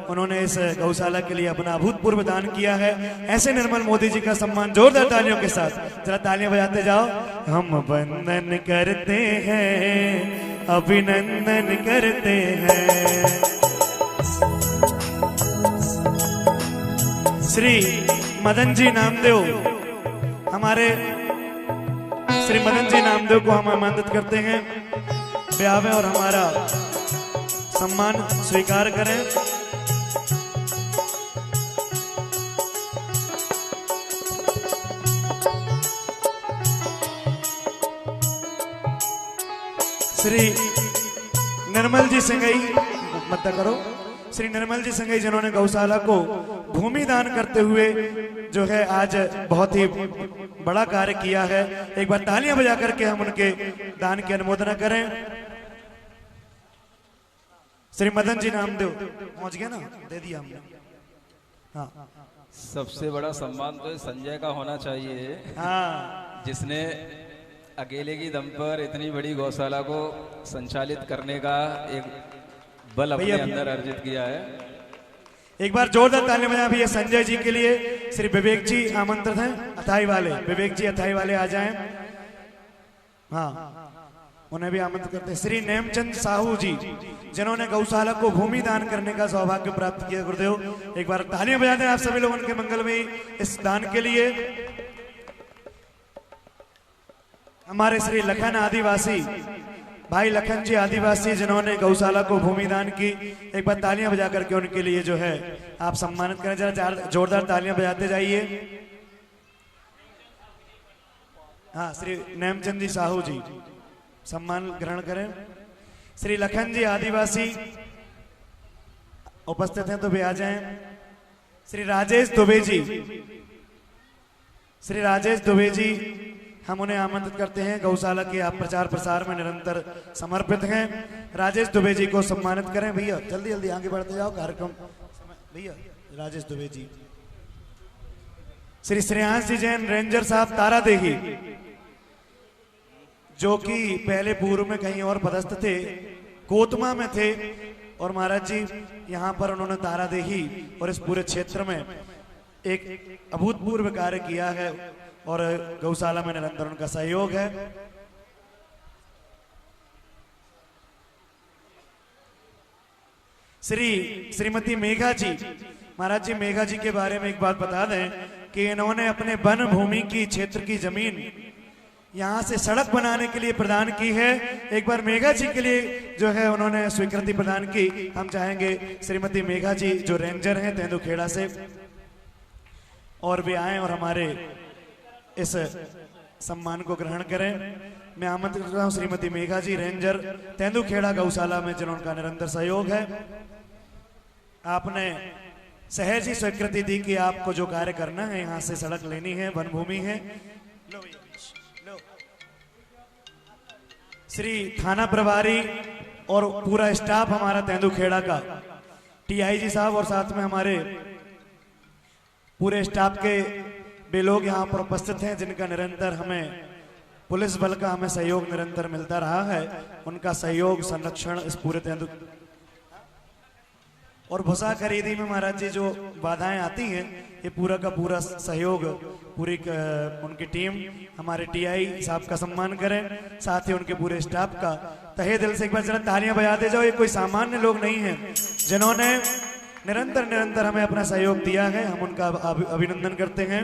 उन्होंने इस गौशाला के लिए अपना अभूतपूर्व दान किया है। ऐसे निर्मल मोदी जी का सम्मान जोरदार तालियों के साथ, जरा तालियां बजाते जाओ। हम वंदन करते हैं, अभिनंदन करते हैं। श्री मदन जी नामदेव, हमारे श्री मदन जी नामदेव को हम आमंत्रित करते हैं, वे आवे और हमारा सम्मान स्वीकार करें। श्री निर्मल जी सिंगई, मत करो, श्री निर्मल जी सिंगई जिन्होंने गौशाला को भूमि दान करते हुए जो है आज बहुत ही बड़ा कार्य किया है। एक बार तालियां बजा करके हम उनके दान की अनुमोदना करें। श्री मदन जी नामदेव पहुंच गया ना, दे दिया हमने। हाँ,
सबसे बड़ा सम्मान तो संजय का होना चाहिए,
हाँ,
जिसने अकेले की दम पर इतनी बड़ी गौशाला को संचालित करने का एक बल अपने अंदर अर्जित किया है।
एक बार जोरदार तालियां बजा भैया संजय जी के लिए। श्री विवेक जी आमंत्रित हैं, अथाई वाले, विवेक जी अथाई वाले आ जाएं। हाँ, उन्हें भी आमंत्रित करते हैं। श्री नेमचंद साहू जी, जिन्होंने गौशाला को भूमि दान करने का सौभाग्य प्राप्त किया। गुरुदेव एक बार तालियां बजा दें आप सभी लोगों के मंगल में इस दान के लिए। हमारे श्री लखन आदिवासी भाई, लखन जी आदिवासी, जिन्होंने गौशाला को भूमि दान की, एक बार तालियां बजा करके उनके लिए जो है आप सम्मानित करें। जरा जोरदार तालियां बजाते जाइए। हाँ, श्री नेमचंद जी साहू जी सम्मान ग्रहण करें। श्री लखन जी आदिवासी उपस्थित हैं तो भी आ जाएं। श्री राजेश दुबे जी, श्री राजेश दुबे जी, हम उन्हें आमंत्रित करते हैं। गौशाला के आप प्रचार प्रसार में निरंतर समर्पित हैं। राजेश दुबे जी को सम्मानित करें। भैया जल्दी जल्दी आगे बढ़ते जाओ कार्यक्रम। भैया राजेश दुबे जी। श्री श्रेयांश जी जैन रेंजर साहब तारा देही, जो कि पहले पूर्व में कहीं और पदस्थ थे, कोतमा में थे, और महाराज जी यहाँ पर उन्होंने तारा देही और इस पूरे क्षेत्र में एक अभूतपूर्व कार्य किया है और गौशाला में निरंतर उनका सहयोग है। श्रीमती मेघा जी, महाराज जी मेघा जी के बारे में एक बात बता दें कि इन्होंने अपने वन भूमि की क्षेत्र की जमीन यहाँ से सड़क बनाने के लिए प्रदान की है। एक बार मेघा जी के लिए जो है उन्होंने स्वीकृति प्रदान की। हम चाहेंगे श्रीमती मेघा जी जो रेंजर हैं तेंदुखेड़ा से और वे आए और हमारे इस सम्मान को ग्रहण करें। मैं आमंत्रित करता हूं श्रीमती मेघा जी रेंजर तेंदुखेड़ा गौशाला में जिनका निरंतर सहयोग है। आपने सहज ही स्वीकृति दी कि आपको जो कार्य करना है, यहाँ से सड़क लेनी है, वन भूमि है। लो लो। श्री थाना प्रभारी और पूरा स्टाफ हमारा तेंदुखेड़ा का, टीआईजी साहब और साथ में हमारे पूरे स्टाफ के वे लोग यहाँ पर उपस्थित हैं जिनका निरंतर हमें पुलिस बल का हमें सहयोग निरंतर मिलता रहा है। उनका सहयोग संरक्षण इस पूरे तेंदु और भूसा खरीदी में महाराज जी जो बाधाएं आती हैं, ये पूरा का पूरा सहयोग पूरी उनकी टीम हमारे टीआई साहब का सम्मान करें, साथ ही उनके पूरे स्टाफ का तहे दिल से एक बार जरा तालियां बजाते जाओ। ये कोई सामान्य लोग नहीं हैं जिन्होंने निरंतर हमें अपना सहयोग दिया है। हम उनका अभिनंदन करते हैं।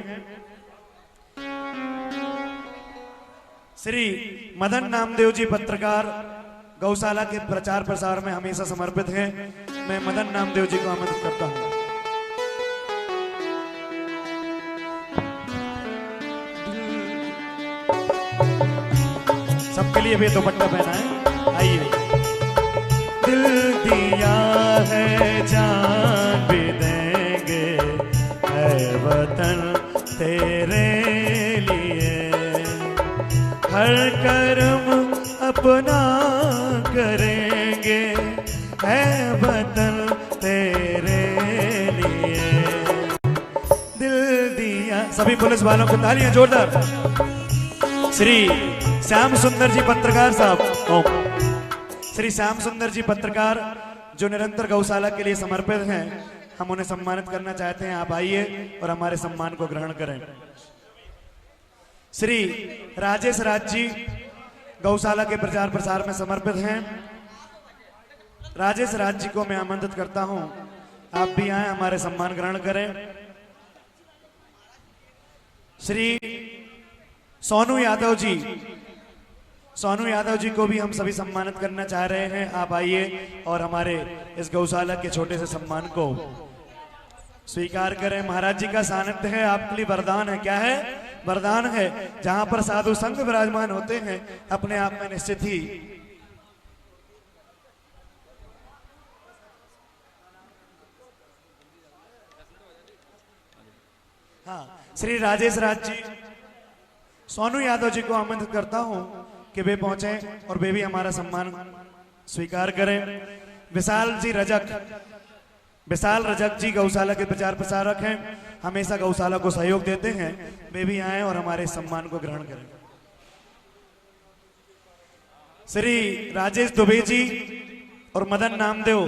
श्री मदन नामदेव जी पत्रकार गौशाला के प्रचार प्रसार में हमेशा समर्पित हैं। मैं मदन नामदेव जी को आमंत्रित करता हूं। सबके लिए भी दुपट्टा पहना है। आइए। दिल दिया है जान भी देंगे है वतन तेरे लिए, हर कर्म अपना करेंगे है वतन तेरे लिए। दिल दिया। सभी पुलिस वालों को तालियां जोरदार। श्री श्याम सुंदर जी पत्रकार साहब, श्री श्याम सुंदर जी पत्रकार जो निरंतर गौशाला के लिए समर्पित हैं, हम उन्हें सम्मानित करना चाहते हैं। आप आइए और हमारे सम्मान को ग्रहण करें। श्री राजेश राज जी गौशाला के प्रचार प्रसार में समर्पित हैं। राजेश राज जी को मैं आमंत्रित करता हूं, आप भी आए हमारे सम्मान ग्रहण करें। श्री सोनू यादव जी, सोनू यादव जी को भी हम सभी सम्मानित करना चाह रहे हैं। आप आइए और हमारे इस गौशाला के छोटे से सम्मान को स्वीकार करें। महाराज जी का सानिध्य है आपके लिए वरदान है। क्या है? वरदान है। जहां पर साधु संघ विराजमान होते हैं अपने आप में निश्चित ही हाँ। श्री राजेश राज जी, सोनू यादव जी को आमंत्रित करता हूं कि वे पहुंचे और वे भी हमारा सम्मान स्वीकार करें। विशाल रजक जी गौशाला के प्रचार प्रसारक हैं, हमेशा गौशाला को सहयोग देते हैं। वे भी आए और हमारे सम्मान को ग्रहण करें। श्री राजेश दुबे जी और मदन नामदेव,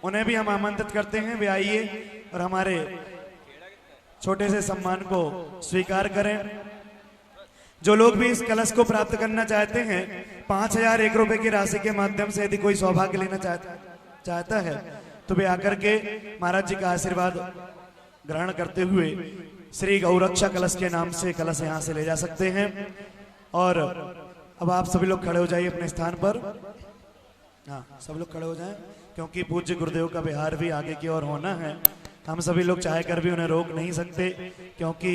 उन्हें भी हम आमंत्रित करते हैं। वे आइए और हमारे छोटे से सम्मान को स्वीकार करें। जो लोग भी इस कलश को प्राप्त करना चाहते हैं, 5001 रुपए की राशि के माध्यम से यदि कोई सौभाग्य लेना चाहता है तो वे आकर के महाराज जी का आशीर्वाद ग्रहण करते हुए श्री गौरक्षा कलश के नाम से कलश यहाँ से ले जा सकते हैं। और अब आप सभी लोग खड़े हो जाइए अपने स्थान पर। हाँ, सब लोग खड़े हो जाएं क्योंकि पूज्य गुरुदेव का विहार भी आगे की ओर होना है। हम सभी लोग चाह कर भी उन्हें रोक नहीं सकते क्योंकि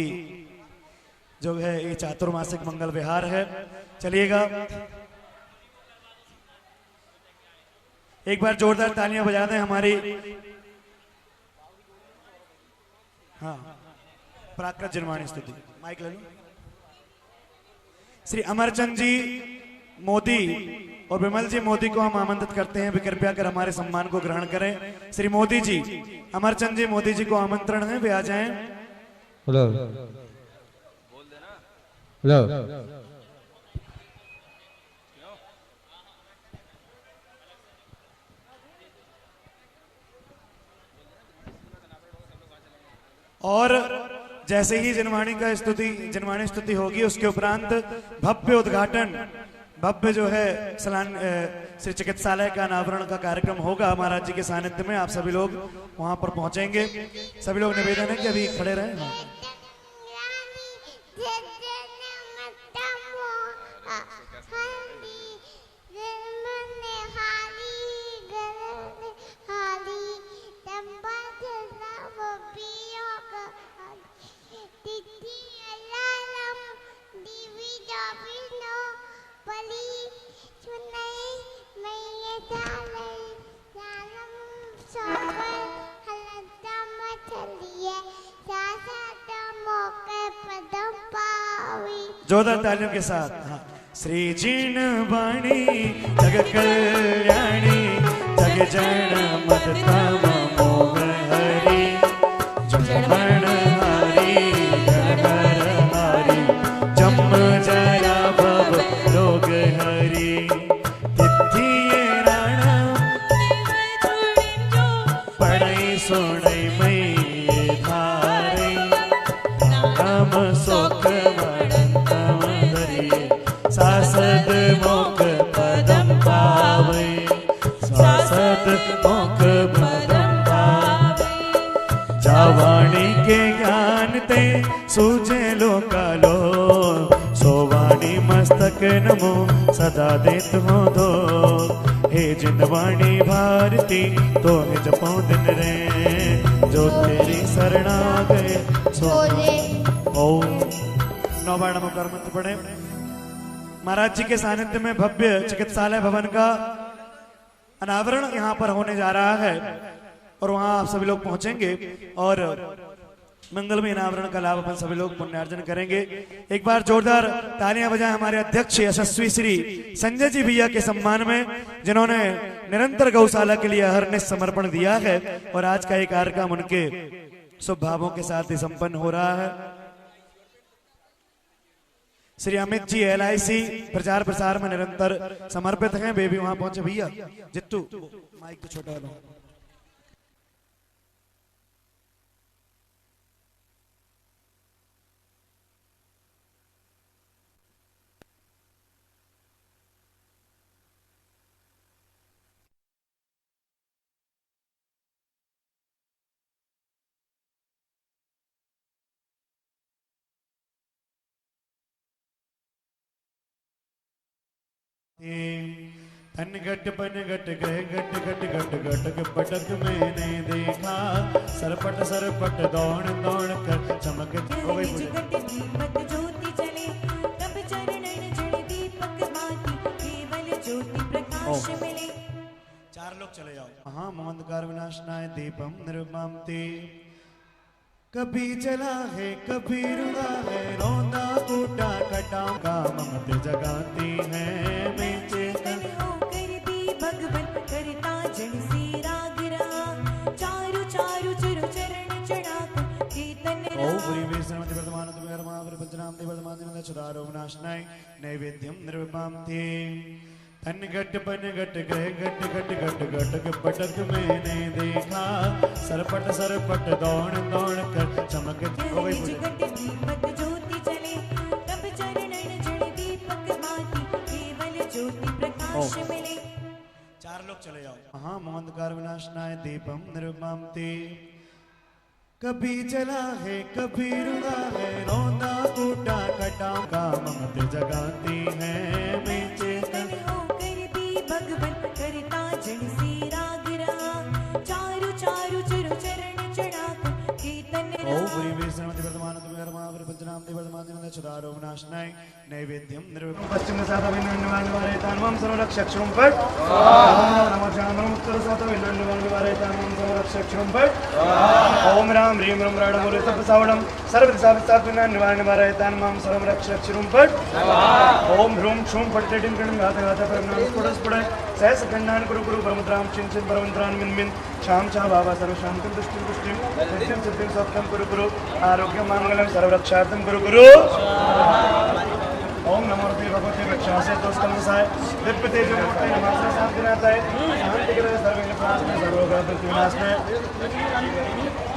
जो है ये चातुर्मासिक मंगल विहार है। चलिएगा, एक बार जोरदार तालियां बजा दें हमारी प्राकृत जिनवाणी स्तुति। माइक ले लो। श्री अमरचंद जी मोदी और विमल जी मोदी को हम आमंत्रित करते हैं, वे कृपया कर हमारे सम्मान को ग्रहण करें। श्री मोदी जी, अमरचंद जी मोदी जी को आमंत्रण है, वे आ जाएं।
Hello hello.
और जैसे ही जिनवाणी स्तुति होगी उसके उपरांत भव्य उद्घाटन भव्य जो है श्री चिकित्सालय का अनावरण का कार्यक्रम होगा महाराज जी के सानिध्य में। आप सभी लोग वहां पर पहुंचेंगे। सभी लोग निवेदन है कि अभी खड़े रहें। हाँ। जोरदार तालियों के साथ। हाँ। श्री जीण वाणी जग कल्याणी जग जन मदतम मोह हरि जन हरि घर हरि जम जरा भव रोग हरि तिथिये राणा पढ़ई सोनई मई धारे नाम सोख सासद मोख पदम पावे सासद मोख पदम पावे जावाणी के ज्ञान ते सूझे लोकालो सोवाणी मस्तक नमो सदा देत हो दो हे जिनवाणी भारती तो जपो दिन रे जो तेरी शरणा गए सोले ओम। नौबाण मुकर मंत्र पढ़े। महाराज जी के सानिध्य में भव्य चिकित्सालय भवन का अनावरण यहाँ पर होने जा रहा है और वहां आप सभी लोग पहुंचेंगे और मंगलमय अनावरण का लाभ अपन सभी लोग पुण्यार्जन करेंगे। एक बार जोरदार तालियां बजाएं हमारे अध्यक्ष यशस्वी श्री संजय जी भैया के सम्मान में, जिन्होंने निरंतर गौशाला के लिए अहरनिश समर्पण दिया है और आज का ये कार्यक्रम उनके शुभ भावों के साथ ही संपन्न हो रहा है। श्री अमित जी LIC प्रचार प्रसार में निरंतर समर्पित हैं। वे भी वहां पहुंचे। भैया जित्तू माइक तो छोटा वाला। धन घट बन घट गए घट घट घट घट पटक मैंने देखा सरपट सरपट दौड़ दौड़ कर चमक
दीपक ज्योति जले तब चरणन जड़ दीपक भांति केवल ज्योति प्रकाश मिले।
चार लोग चले जाओ। हाँ। मंदकार विनाशनाय दीपम निर्मामते कभी जला है कभी रुला है रोंदा कूटा कटा काम मत जगाती है मैं चेतन
होकर भी भगवन करता जन से राग रहा चारु चारु चरु चरण चढ़ाकर कीर्तन
ओ पुरी वेशनमति वर्तमान तुम कर्मा पर पंचनाम दे वर्तमान दिन चदारो विनाशनाय नैवेद्यम निर्मामते धन घट बन घट गए घट घट घट घट पटक मैंने देखा सरपट सरपट दौड़ दौड़ कर चमक
दीपक ज्योति जले तब चरणन जड़ दीपक भांति केवल ज्योति प्रकाश मिले।
चार लोग चले जाओ। हाँ। मंदकार विनाशनाय दीपम निर्मामते कभी जला है कभी रुला है रोंदा कूटा कटा काम मत जगाती है मैं चेतन
होकर भी भगवन करता जन से राग रहा चारु चारु चरु चरण चढ़ाकर कीर्तन
ओ पुरी वेशनमति वर्तमान तुम कर्मा पर पंचनाम दे वर्तमान दिन चदारो विनाशनाय नैवेद्यम निर्मामते पश्चिम साता विनन्वान वारे तानवम सर्वरक्षक शुंपट नमः जामरम उत्तर साता विनन्वान वारे तानवम सर्वरक्षक शुंपट ओम राम ह्रीम रम राड मोरे तप सावडम सर्व दिशा विस्तार विनन्वान वारे तानवम सर्वरक्षक शुंपट ओम ह्रूम शुम पट टिन टिन गाता गाता परमनाम स्फुटस स्फुट सहस खंडान गुरु गुरु परमत्राम चिन चिन परमंत्रान मिन मिन शाम चा बाबा सर्व शांतिम तुष्टिम तुष्टिम सिद्धिम सिद्धिम सत्यम गुरु गुरु आरोग्य मंगलम सर्वरक्षार्थम गुरु गुरु ओम नमो भगवते वक्षासे तोस्तमसाय दिव्य तेज मूर्ति नमस्ते शांतिनाथाय शांति के सर्वेण प्रार्थना सर्वग्रह विनाशनाय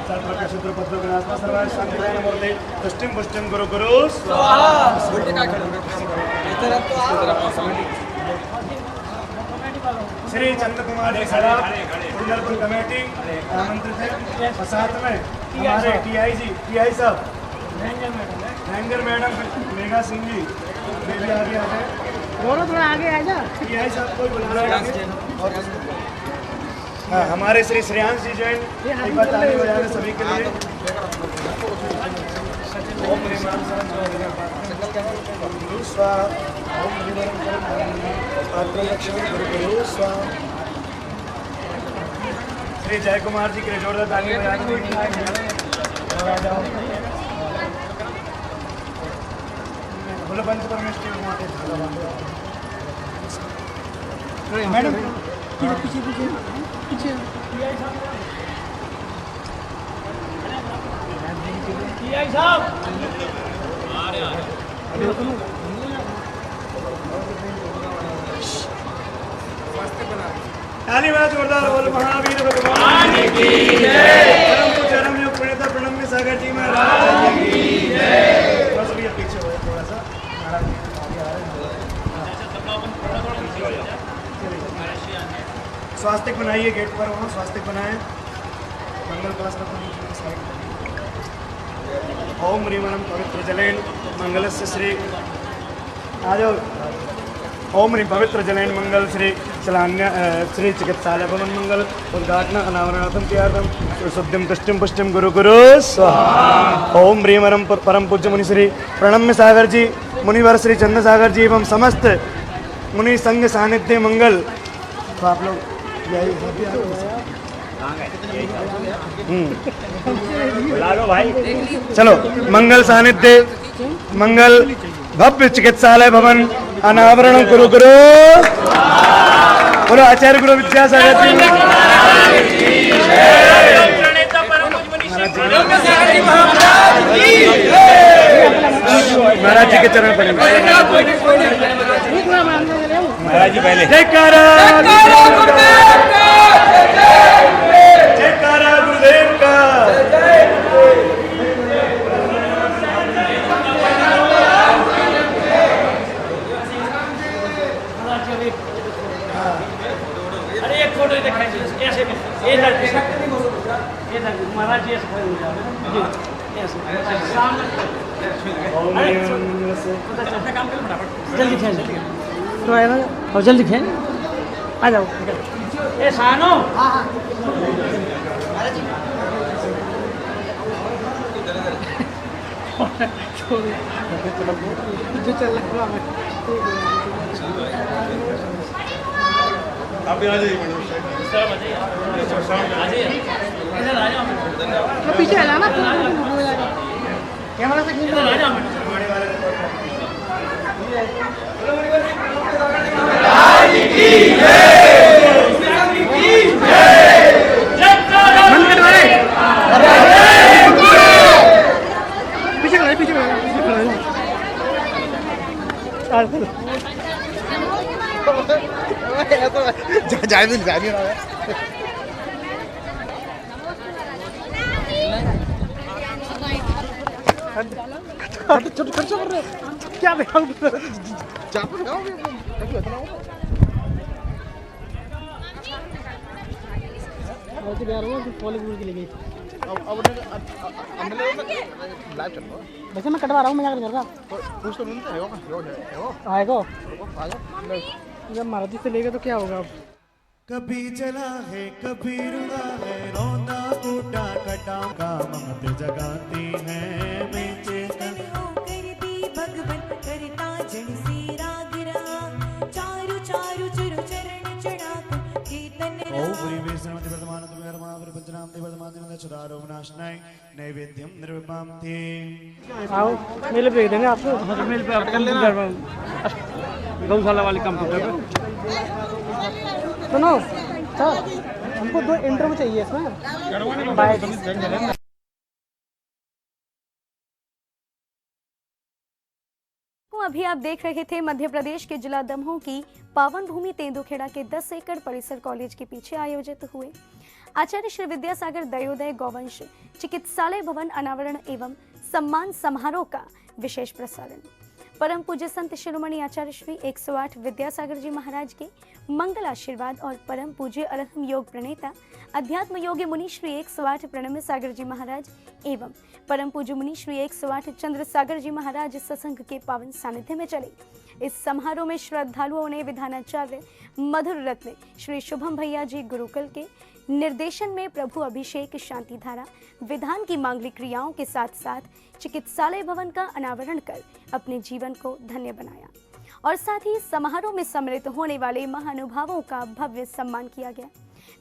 सर्वप्रकार शत्रु पत्र विनाशनाय सर्वाय शांतिनाय नमोते तुष्टिम पुष्टिम गुरु गुरु स्वाहा। श्री चंद कुमार जी खड़ा कुंडलपुर कमेटी आमंत्रित है और साथ में हमारे टीआई साहब हैंगर मैडम मेघा सिंह जी वे भी आगे आ गए।
थोड़ा आगे आ जा।
टीआई साहब को बुला रहे हैं और हाँ, हमारे श्री श्रेयांश जी जैन एक बार ताली बजा रहे सभी के लिए। ओम ह्रीं स्वाहा ओम ह्रीं स्वाहा। श्री जय कुमार जी के लिए जोरदार ताली बजा रहे। बोलो पंच परमेश्वर मैडम
पीछे पीछे पीछे साहब
ताली बजा जोरदार। बोल महावीर भगवान की जय। परम पूज्य चरम युग प्रणेता प्रणम्य सागर जी महाराज की जय। थोड़ा सा भैया पीछे हो थोड़ा सा महाराज जी आगे आ रहे हैं। स्वास्तिक बनाइए गेट पर वहाँ स्वास्तिक बनाए मंगल क्लास का ओम ह्रीं पवित्र जलेन मंगलस्य श्री आ जाओ। ओम ह्रीं पवित्र जलेन मंगल श्री चलान्य श्री चिकित्सालय भवन मंगल उद्घाटन अनावरणार्थम क्रियार्थम शुद्धिम तुष्टिम पुष्टिम गुरु गुरु स्वाहा। ओम ह्रीं परम पूज्य मुनि श्री प्रणम्य सागर जी मुनिवर श्री चंद्र सागर जी एवं समस्त मुनि संघ सानिध्य मंगल। तो आप लोग चलो मंगल सानिध्य मंगल भव्य चिकित्सालय भवन अनावरण गुरु गुरु बोलो आचार्य गुरु विद्यासागर जी महाराज जी के चरण पड़े। महाराज जी पहले जयकारा गुरुदेव का।
अरे एक फोटो दिखाई ऐसे महाराज जी ऐसे खड़े हो जाओ काम करो फटाफट जल्दी खेल तो आया ना और जल्दी खेल आ जाओ ए सानो जो चल रहा है
आप भी आ जाइए
तो पीछे हला ना कैमरा से खींच लो पीछे पीछे
जाए भी रहा है।
क्या दिखाऊं बॉलीवुड की लगी वैसे मैं कटवा रहा हूँ मजाक कर रहा आएगा जब मारुति से लेगा तो क्या होगा अब
कभी चला है कभी रुला है रोना कूटा कटा काम मत जगाती है मैं चेतन
हो करती भगवन करता जन सीरा गिरा चारु चारु चरु चरण चढ़ाक कीर्तन
ओम ह्रीं वैष्णवति वर्धमान तुमेरमा प्रपंचनाम देवदमान देवदा चुरारो विनाशनाय नैवेद्यम निर्विमामते।
आओ मेल पे देंगे आपको मेल पे कर लेना गौशाला वाले कंप्यूटर पे सुनो सर हमको 2 इंटरव्यू चाहिए इसमें बाय
अभी आप देख रहे थे मध्य प्रदेश के जिला दमोह की पावन भूमि तेंदुखेड़ा के 10 एकड़ परिसर कॉलेज के पीछे आयोजित हुए आचार्य श्री विद्यासागर दयोदय गौवंश चिकित्सालय भवन अनावरण एवं सम्मान समारोह का विशेष प्रसारण। परम पूज्य संत शिरोमणि आचार्य श्री 108 विद्यासागर जी महाराज के मंगल आशीर्वाद और परम पूज्य अरहम योग प्रणेता अध्यात्म योगी मुनि श्री 108 प्रणम सागर जी महाराज एवं परम पूज्य मुनि श्री 108 चंद्र सागर जी महाराज सत्संग के पावन सानिध्य में चले। इस समारोह में श्रद्धालुओं ने विधानाचार्य मधुर रत्न श्री शुभम भैया जी गुरुकुल के निर्देशन में प्रभु अभिषेक शांति धारा विधान की मांगलिक क्रियाओं के साथ साथ चिकित्सालय भवन का अनावरण कर अपने जीवन को धन्य बनाया और साथ ही समारोह में सम्मिलित होने वाले महानुभावों का भव्य सम्मान किया गया।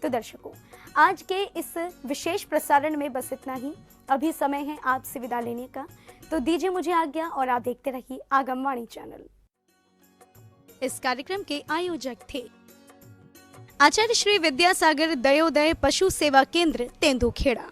तो दर्शकों, आज के इस विशेष प्रसारण में बस इतना ही। अभी समय है आपसे विदा लेने का, तो दीजिए मुझे आज्ञा और आप देखते रहिए आगमवाणी चैनल। इस कार्यक्रम के आयोजक थे आचार्य श्री विद्यासागर दयोदय पशु सेवा केंद्र तेंदुखेड़ा।